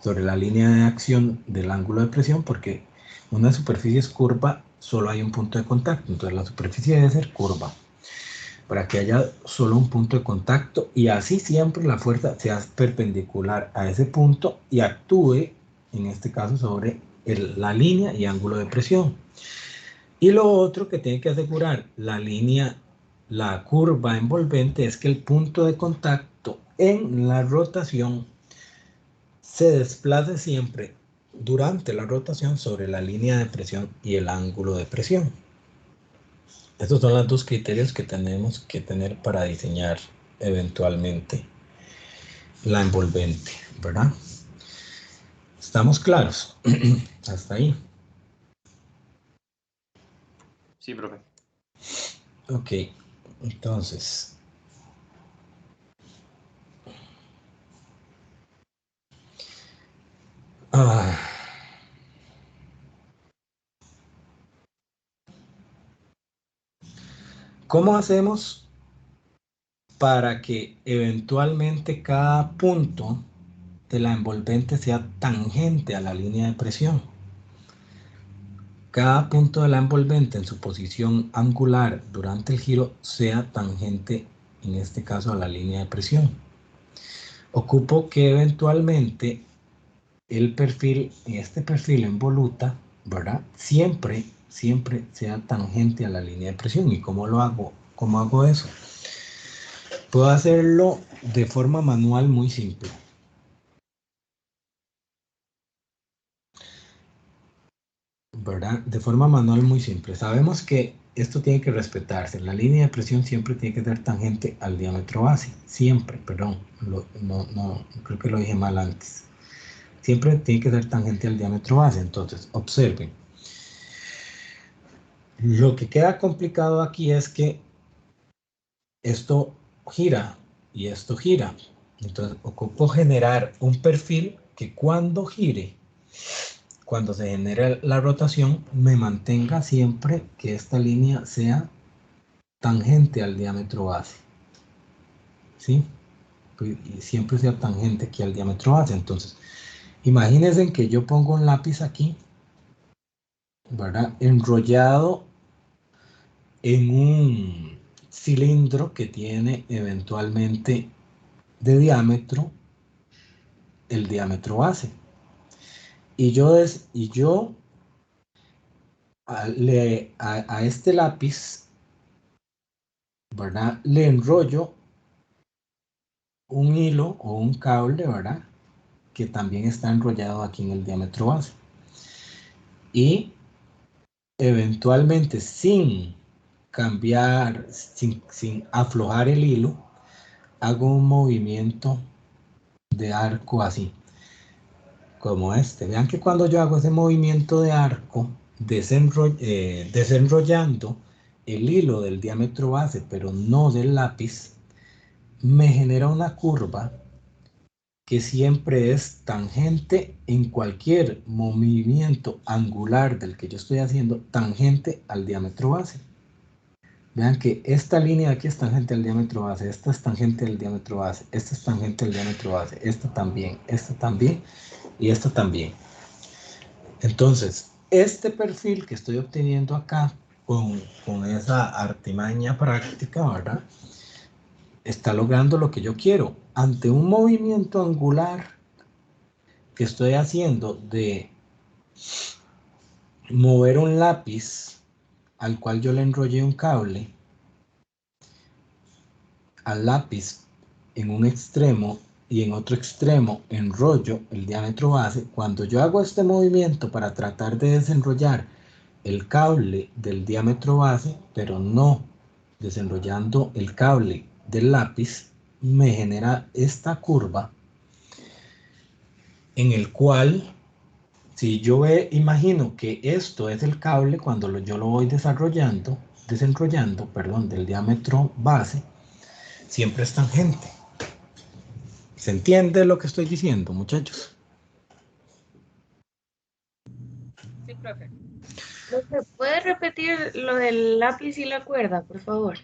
sobre la línea de acción del ángulo de presión, porque una superficie es curva, solo hay un punto de contacto. Entonces la superficie debe ser curva para que haya solo un punto de contacto y así siempre la fuerza sea perpendicular a ese punto y actúe, en este caso, sobre la línea y ángulo de presión. Y lo otro que tiene que asegurar la curva envolvente es que el punto de contacto en la rotación se desplace siempre durante la rotación sobre la línea de presión y el ángulo de presión. Estos son los dos criterios que tenemos que tener para diseñar eventualmente la envolvente, ¿verdad? ¿Estamos claros? Hasta ahí. Sí, profe. Ok, entonces. ¿Cómo hacemos para que eventualmente cada punto de la envolvente sea tangente a la línea de presión? Cada punto de la envolvente en su posición angular durante el giro sea tangente, en este caso, a la línea de presión. Ocupo que eventualmente el perfil, este perfil en voluta, ¿verdad? Siempre sea tangente a la línea de presión. ¿Y cómo lo hago? ¿Cómo hago eso? Puedo hacerlo de forma manual muy simple. ¿Verdad? De forma manual muy simple. Sabemos que esto tiene que respetarse. La línea de presión siempre tiene que ser tangente al diámetro base. Siempre, perdón. No, creo que lo dije mal antes. Siempre tiene que ser tangente al diámetro base. Entonces, observen. Lo que queda complicado aquí es que esto gira y esto gira. Entonces, ocupo generar un perfil que cuando gire, cuando se genere la rotación, me mantenga siempre que esta línea sea tangente al diámetro base. ¿Sí? Y siempre sea tangente aquí al diámetro base. Entonces, imagínense que yo pongo un lápiz aquí, ¿verdad? Enrollado en un cilindro que tiene eventualmente de diámetro el diámetro base. Y yo a este lápiz, ¿verdad? Le enrollo un hilo o un cable, ¿verdad? Que también está enrollado aquí en el diámetro base. Y eventualmente, sin cambiar, sin aflojar el hilo, hago un movimiento de arco así, como este. Vean que cuando yo hago ese movimiento de arco, desenrollando el hilo del diámetro base, pero no del lápiz, me genera una curva que siempre es tangente en cualquier movimiento angular del que yo estoy haciendo, tangente al diámetro base. Vean que esta línea de aquí es tangente al diámetro base, esta es tangente al diámetro base, esta es tangente al diámetro base, esta también y esta también. Entonces, este perfil que estoy obteniendo acá con esa artimaña práctica, ¿verdad? Está logrando lo que yo quiero. Ante un movimiento angular que estoy haciendo de mover un lápiz al cual yo le enrollé un cable al lápiz en un extremo y en otro extremo enrollo el diámetro base. Cuando yo hago este movimiento para tratar de desenrollar el cable del diámetro base, pero no desenrollando el cable del lápiz, me genera esta curva en el cual, si yo imagino que esto es el cable, cuando yo lo voy desenrollando, del diámetro base, siempre es tangente. ¿Se entiende lo que estoy diciendo, muchachos? Sí, profe. Profe, ¿puede repetir lo del lápiz y la cuerda, por favor?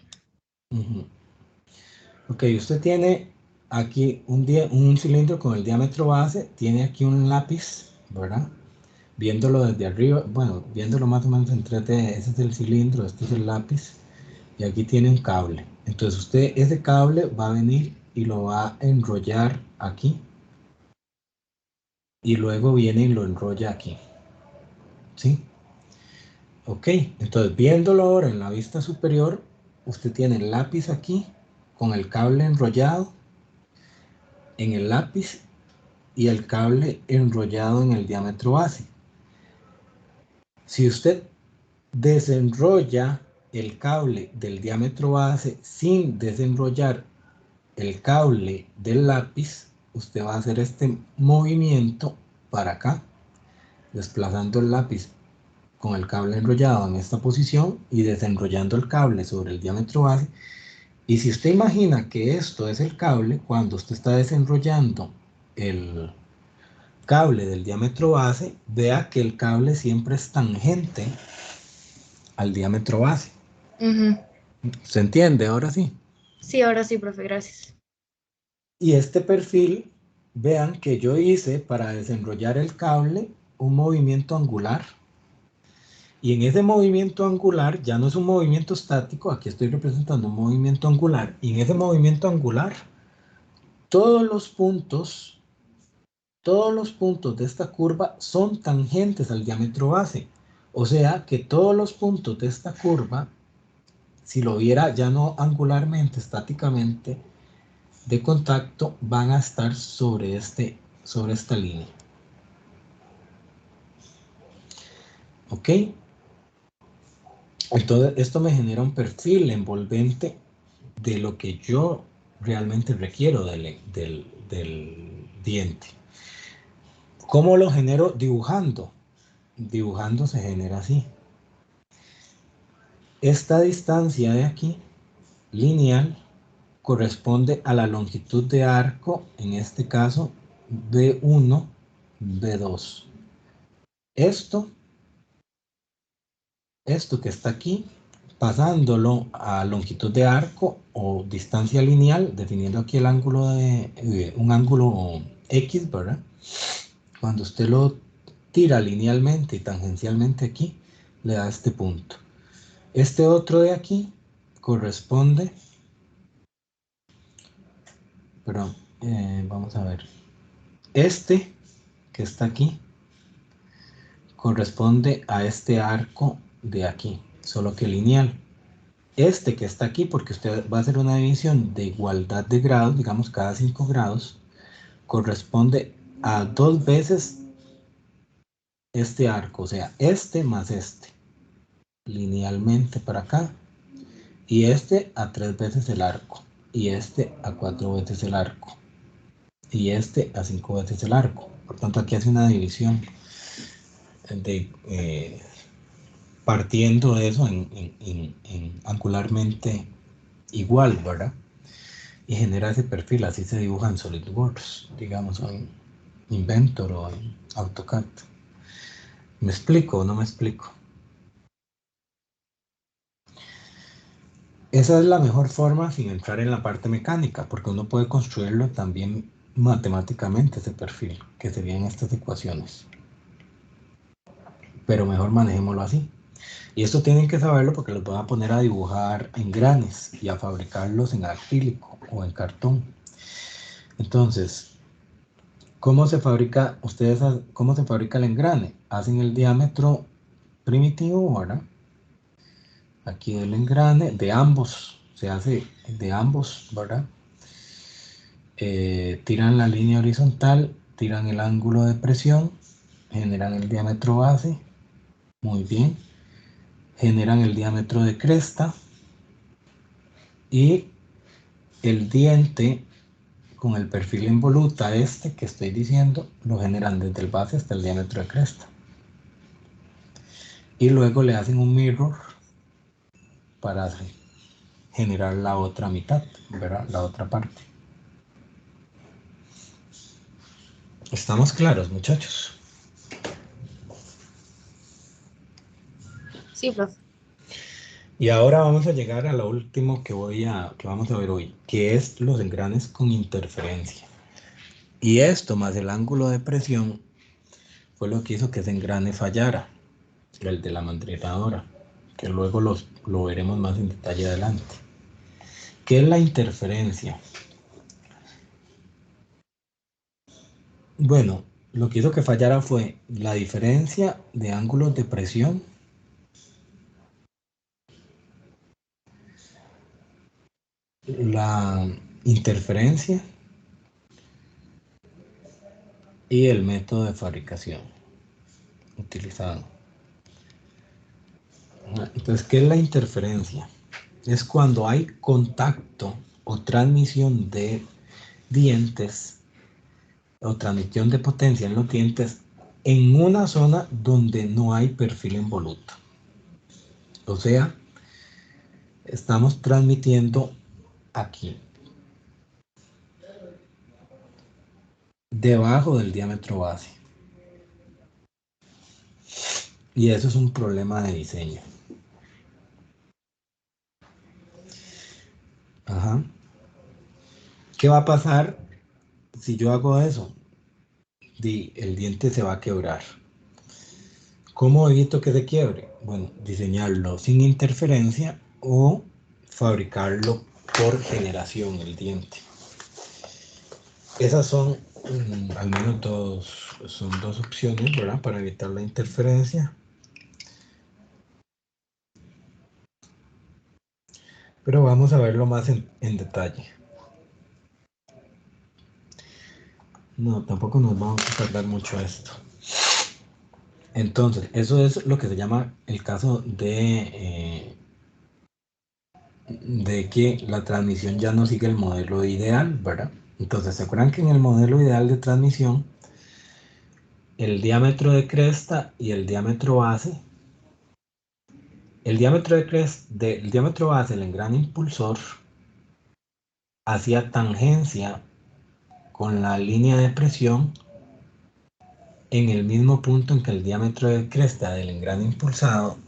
Ok, usted tiene aquí un cilindro con el diámetro base, tiene aquí un lápiz, ¿verdad? Viéndolo desde arriba, bueno, viéndolo más o menos en 3D, ese es el cilindro, este es el lápiz, y aquí tiene un cable. Entonces usted ese cable va a venir y lo va a enrollar aquí, y luego viene y lo enrolla aquí, ¿sí? Ok, entonces viéndolo ahora en la vista superior, usted tiene el lápiz aquí, con el cable enrollado en el lápiz, y el cable enrollado en el diámetro base. Si usted desenrolla el cable del diámetro base sin desenrollar el cable del lápiz, usted va a hacer este movimiento para acá, desplazando el lápiz con el cable enrollado en esta posición y desenrollando el cable sobre el diámetro base. Y si usted imagina que esto es el cable, cuando usted está desenrollando el cable del diámetro base, vea que el cable siempre es tangente al diámetro base. ¿Se entiende? Ahora sí. Sí, ahora sí, profe, gracias. Y este perfil, vean que yo hice para desenrollar el cable un movimiento angular. Y en ese movimiento angular, ya no es un movimiento estático, aquí estoy representando un movimiento angular. Y en ese movimiento angular, todos los puntos de esta curva son tangentes al diámetro base. O sea que todos los puntos de esta curva, si lo viera ya no angularmente, estáticamente, de contacto, van a estar sobre esta línea. ¿Ok? Entonces, esto me genera un perfil envolvente de lo que yo realmente requiero del diente. ¿Cómo lo genero? Dibujando. Dibujando se genera así. Esta distancia de aquí, lineal, corresponde a la longitud de arco, en este caso B1, B2. Esto que está aquí, pasándolo a longitud de arco o distancia lineal, definiendo aquí el ángulo un ángulo X, ¿verdad? Cuando usted lo tira linealmente y tangencialmente aquí, le da este punto. Este otro de aquí corresponde, perdón, vamos a ver, este que está aquí corresponde a este arco de aquí, solo que lineal. Este que está aquí, porque usted va a hacer una división de igualdad de grados, digamos cada 5 grados, corresponde a 2 veces este arco, o sea, este más este, linealmente para acá, y este a 3 veces el arco, y este a 4 veces el arco, y este a 5 veces el arco. Por tanto, aquí hace una división de partiendo de eso en angularmente igual, ¿verdad? Y genera ese perfil, así se dibuja en SolidWorks, digamos, o en Inventor o en AutoCAD. ¿Me explico o no me explico? Esa es la mejor forma sin entrar en la parte mecánica, porque uno puede construirlo también matemáticamente, ese perfil, que serían estas ecuaciones. Pero mejor manejémoslo así. Y esto tienen que saberlo porque los van a poner a dibujar en granes y a fabricarlos en acrílico o en cartón. Entonces, ¿cómo se fabrica? ¿Cómo se fabrica el engrane? Hacen el diámetro primitivo, ¿verdad? Aquí del engrane, de ambos, se hace de ambos, ¿verdad? Tiran la línea horizontal, tiran el ángulo de presión, generan el diámetro base, muy bien, generan el diámetro de cresta y el diente con el perfil en voluta este que estoy diciendo, lo generan desde el base hasta el diámetro de cresta. Y luego le hacen un mirror para generar la otra mitad, ¿verdad? La otra parte. ¿Estamos claros, muchachos? Sí, profe. Y ahora vamos a llegar a lo último que vamos a ver hoy, que es los engranes con interferencia. Y esto más el ángulo de presión fue lo que hizo que ese engrane fallara, el de la mandrinadora, que luego lo veremos más en detalle adelante. ¿Qué es la interferencia? Bueno, lo que hizo que fallara fue la diferencia de ángulos de presión la interferencia y el método de fabricación utilizado. Entonces, ¿qué es la interferencia? Es cuando hay contacto o transmisión de dientes o transmisión de potencia en los dientes en una zona donde no hay perfil involuto. O sea, estamos transmitiendo aquí, debajo del diámetro base. Y eso es un problema de diseño. Ajá. ¿Qué va a pasar si yo hago eso? El diente se va a quebrar. ¿Cómo evito que se quiebre? Bueno, diseñarlo sin interferencia o fabricarlo por generación, el diente. Esas son al menos dos opciones, ¿verdad? Para evitar la interferencia. Pero vamos a verlo más en detalle. No, tampoco nos vamos a tardar mucho esto. Entonces, eso es lo que se llama el caso de que la transmisión ya no sigue el modelo ideal, ¿verdad? Entonces, ¿se acuerdan que en el modelo ideal de transmisión, el diámetro de cresta y el diámetro base, el diámetro base del engrane impulsor hacía tangencia con la línea de presión en el mismo punto en que el diámetro de cresta del engrane impulsado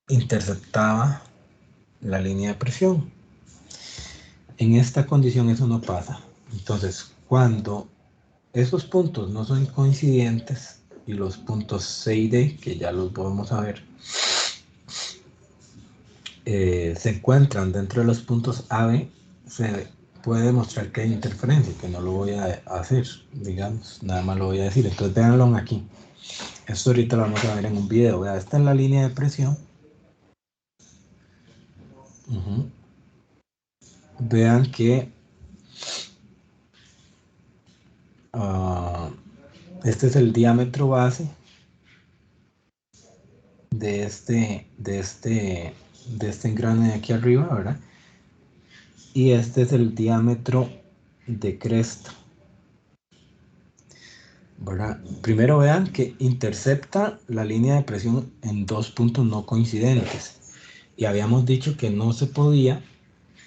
interceptaba la línea de presión. En esta condición eso no pasa. Entonces, cuando esos puntos no son coincidentes y los puntos C y D, que ya los podemos ver, se encuentran dentro de los puntos AB, se puede demostrar que hay interferencia, que no lo voy a hacer, digamos, nada más lo voy a decir. Entonces, véanlo aquí. Esto ahorita lo vamos a ver en un video. Vea, esta es la línea de presión. Vean que este es el diámetro base de este engrane de aquí arriba, ¿verdad? Y este es el diámetro de cresta, ¿verdad? Primero vean que intercepta la línea de presión en dos puntos no coincidentes. Y habíamos dicho que no se podía,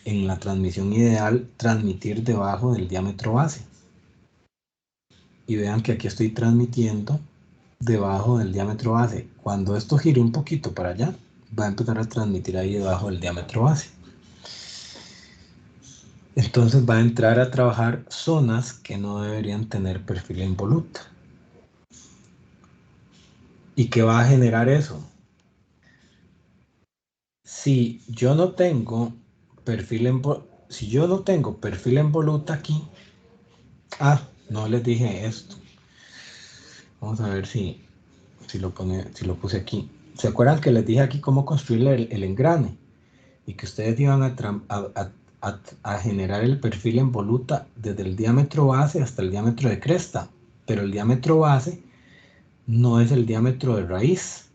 en la transmisión ideal, transmitir debajo del diámetro base. Y vean que aquí estoy transmitiendo debajo del diámetro base. Cuando esto gire un poquito para allá, va a empezar a transmitir ahí debajo del diámetro base. Entonces va a entrar a trabajar zonas que no deberían tener perfil en voluta. ¿Y qué va a generar eso? Si yo no tengo perfil en voluta aquí, no les dije esto. Vamos a ver si lo puse aquí. ¿Se acuerdan que les dije aquí cómo construir el engrane? Y que ustedes iban a generar el perfil en voluta desde el diámetro base hasta el diámetro de cresta. Pero el diámetro base no es el diámetro de raíz,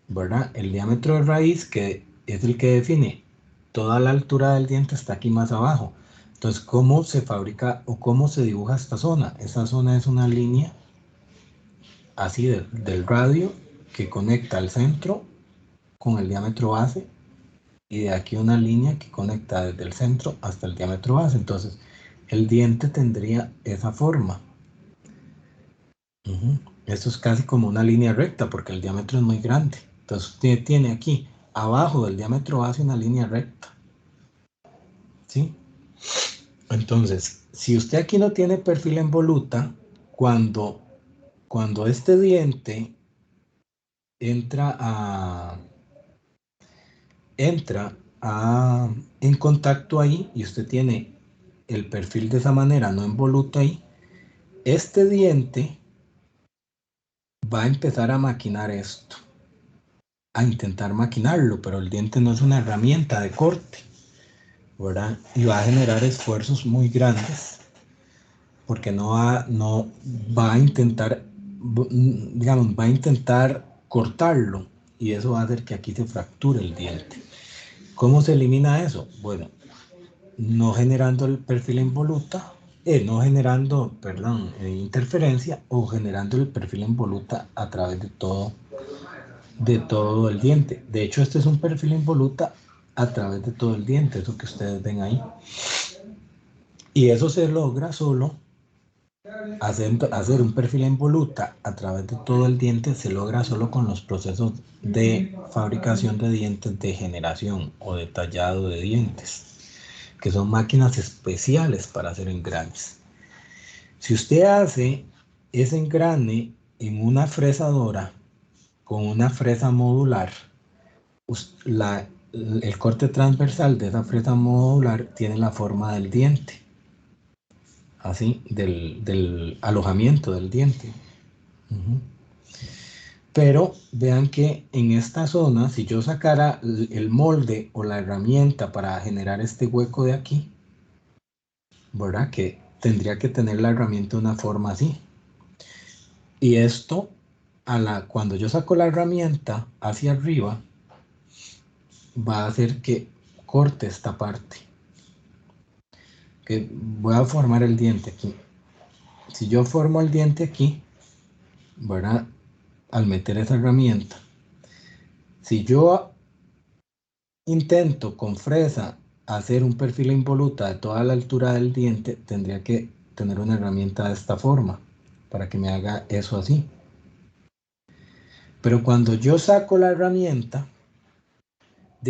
¿verdad? El diámetro de raíz, que es el que define toda la altura del diente, está aquí más abajo. Entonces, ¿cómo se fabrica o cómo se dibuja esta zona? Esta zona es una línea así del radio que conecta el centro con el diámetro base, y de aquí una línea que conecta desde el centro hasta el diámetro base. Entonces, el diente tendría esa forma. Esto es casi como una línea recta porque el diámetro es muy grande. Entonces usted tiene aquí abajo del diámetro base una línea recta, ¿sí? Entonces, si usted aquí no tiene perfil en voluta, cuando este diente entra en contacto ahí y usted tiene el perfil de esa manera, no en voluta ahí, este diente va a empezar a maquinar esto, a intentar maquinarlo, pero el diente no es una herramienta de corte, ¿verdad? Y va a generar esfuerzos muy grandes porque no va a intentar, digamos, va a intentar cortarlo, y eso va a hacer que aquí se fracture el diente. ¿Cómo se elimina eso? Bueno, no generando el perfil en voluta, no generando, perdón, interferencia, o generando el perfil en voluta a través de todo el diente. De hecho, este es un perfil en voluta a través de todo el diente, eso que ustedes ven ahí. Y eso se logra solo hacer un perfil en voluta a través de todo el diente, se logra solo con los procesos de fabricación de dientes de generación o de tallado de dientes, que son máquinas especiales para hacer engranes. Si usted hace ese engrane en una fresadora con una fresa modular, el corte transversal de esa fresa modular tiene la forma del diente, así, del alojamiento del diente. Pero vean que en esta zona, si yo sacara el molde o la herramienta para generar este hueco de aquí, ¿verdad? Que tendría que tener la herramienta de una forma así. Y esto, cuando yo saco la herramienta hacia arriba, va a hacer que corte esta parte. Que voy a formar el diente aquí. Si yo formo el diente aquí, ¿verdad? Al meter esa herramienta, si yo intento con fresa hacer un perfil en voluta de toda la altura del diente, tendría que tener una herramienta de esta forma para que me haga eso así. Pero cuando yo saco la herramienta,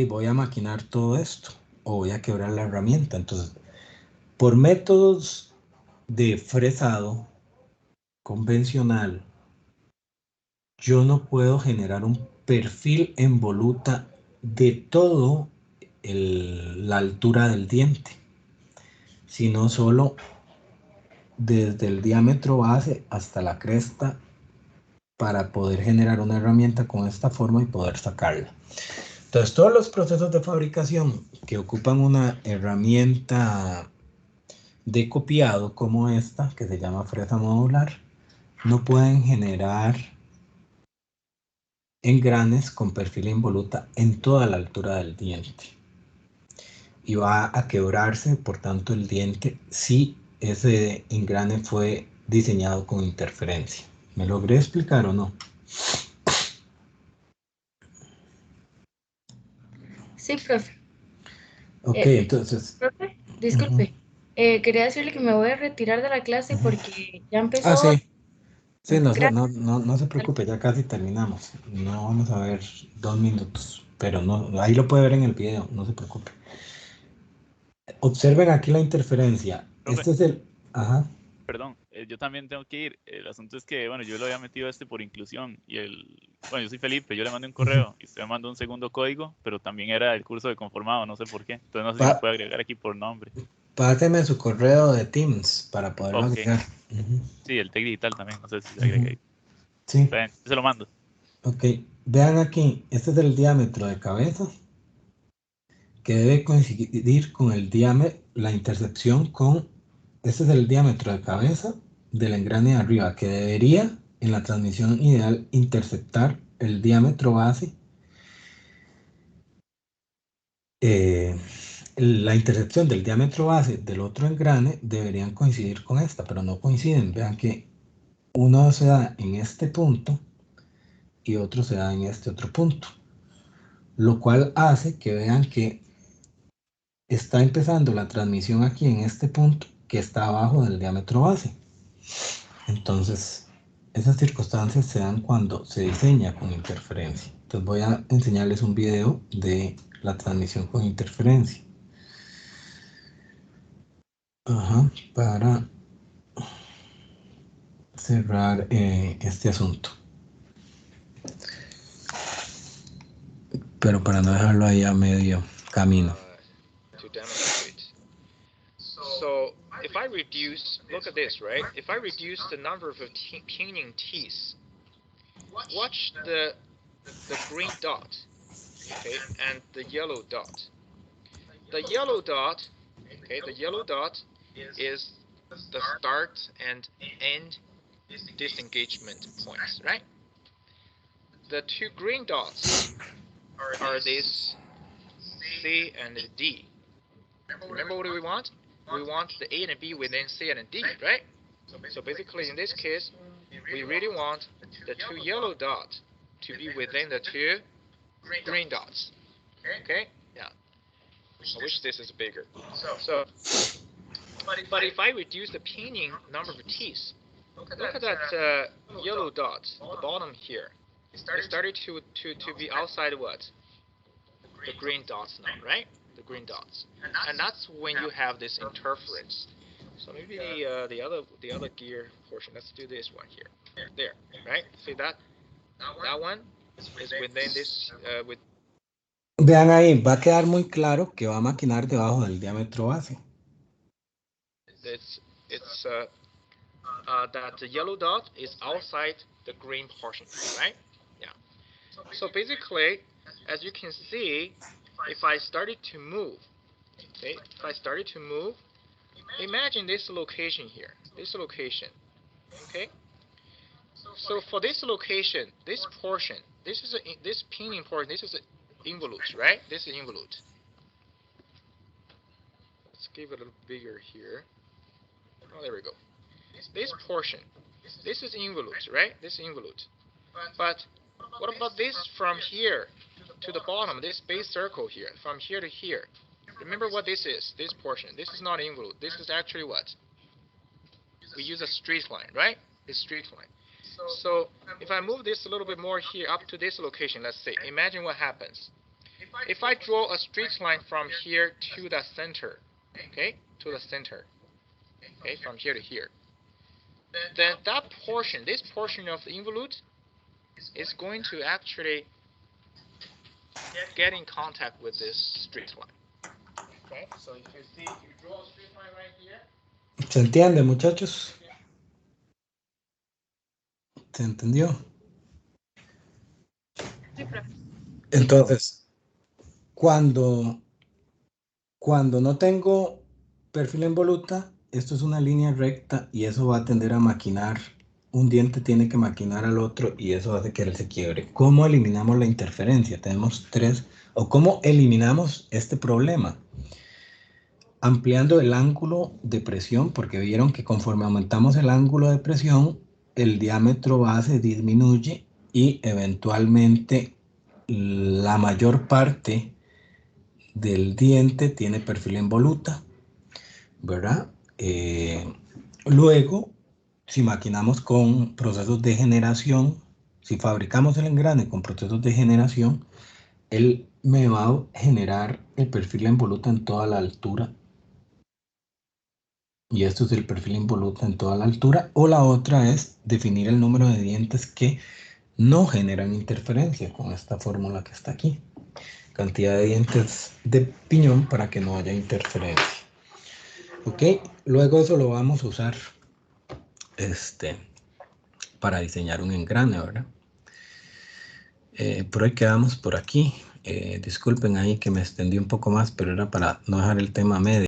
voy a maquinar todo esto o voy a quebrar la herramienta. Entonces, por métodos de fresado convencional, yo no puedo generar un perfil en voluta de todo la altura del diente, sino solo desde el diámetro base hasta la cresta para poder generar una herramienta con esta forma y poder sacarla. Entonces, todos los procesos de fabricación que ocupan una herramienta de copiado como esta, que se llama fresa modular, no pueden generar engranes con perfil involuta en toda la altura del diente. Y va a quebrarse, por tanto, el diente si ese engrane fue diseñado con interferencia. ¿Me logré explicar o no? Sí, profe. Ok, entonces... Profe, disculpe. Quería decirle que me voy a retirar de la clase porque ya empezó. Ah, sí. Sí, no Gracias. se preocupe, ya casi terminamos. No vamos a ver 2 minutos, pero no, ahí lo puede ver en el video, no se preocupe. Observen aquí la interferencia. Profe. Este es el... Ajá. Perdón, yo también tengo que ir. El asunto es que, bueno, yo lo había metido por inclusión y bueno, yo soy Felipe, yo le mandé un correo y usted me mandó un segundo código, pero también era el curso de conformado, no sé por qué. Entonces no sé si me puede agregar aquí por nombre. Páseme su correo de Teams para poderlo agregar. Sí, el Tech Digital también, no sé si se agrega ahí. Sí. Yo se lo mando. Ok, vean aquí, este es el diámetro de cabeza que debe coincidir con el diámetro, la intersección con, este es el diámetro de cabeza del engrane de arriba, que debería en la transmisión ideal interceptar el diámetro base, la intersección del diámetro base del otro engrane deberían coincidir con esta, pero no coinciden. Vean que uno se da en este punto y otro se da en este otro punto, lo cual hace que vean que está empezando la transmisión aquí en este punto que está abajo del diámetro base. Entonces, esas circunstancias se dan cuando se diseña con interferencia. Entonces voy a enseñarles un video de la transmisión con interferencia. Ajá, para cerrar este asunto. Pero para no dejarlo ahí a medio camino. To demonstrate. So if I reduce, look at this, right? If I reduce the number of pinning teeth, watch the green dot, okay, and the yellow dot. The yellow dot, okay, the yellow dot is the start and end disengagement points, right? The two green dots are these C and D. Remember what we want? We want the A and B within C and D, right? So basically in this case, we really want the two yellow dots to be within the two green dots. Okay? Yeah. I wish this is bigger. So, but if I reduce the pinning number of teeth, look at that yellow dot at the bottom here. It started to be outside what? The green dots now, right? The green dots, and that's when you have this interference. So maybe the other gear portion. Let's do this one here. There, right? See that? That one is within this with. Vean ahí, va a quedar muy claro que va a maquinar debajo del diámetro base. It's that the yellow dot is outside the green portion, right? Yeah. So basically, as you can see, if I started to move, okay, if I started to move, imagine this location here, this location, okay? So for this location, this portion, this pinning portion, this is an involute, right? This is involute. Let's give it a little bigger here. Oh, there we go. This portion, this is involute, right? This is involute. But what about this from here to the bottom, this base circle here, from here to here? Remember what this is, this portion. This is not involute. This is actually what? We use a straight line, right? This straight line. So if I move this a little bit more here up to this location, let's say, imagine what happens. If I draw a straight line from here to the center, okay, to the center, okay, from here to here, then that portion, this portion of the involute is going to actually get in contact with this straight line. Okay, so if you see, if you draw a straight line right here. ¿Se entiende, muchachos? ¿Se entendió? Entonces, cuando no tengo perfil en voluta, esto es una línea recta y eso va a tender a maquinar. Un diente tiene que maquinar al otro y eso hace que él se quiebre. ¿Cómo eliminamos la interferencia? Tenemos tres. ¿O cómo eliminamos este problema? Ampliando el ángulo de presión, porque vieron que conforme aumentamos el ángulo de presión, el diámetro base disminuye y eventualmente la mayor parte del diente tiene perfil en voluta, ¿verdad? Luego, si maquinamos con procesos de generación, si fabricamos el engrane con procesos de generación, él me va a generar el perfil en voluta en toda la altura. Y esto es el perfil en voluta en toda la altura. O la otra es definir el número de dientes que no generan interferencia con esta fórmula que está aquí. Cantidad de dientes de piñón para que no haya interferencia. Ok, luego eso lo vamos a usar para diseñar un engrane, ¿verdad? Por hoy quedamos por aquí. Disculpen ahí que me extendí un poco más, pero era para no dejar el tema medio.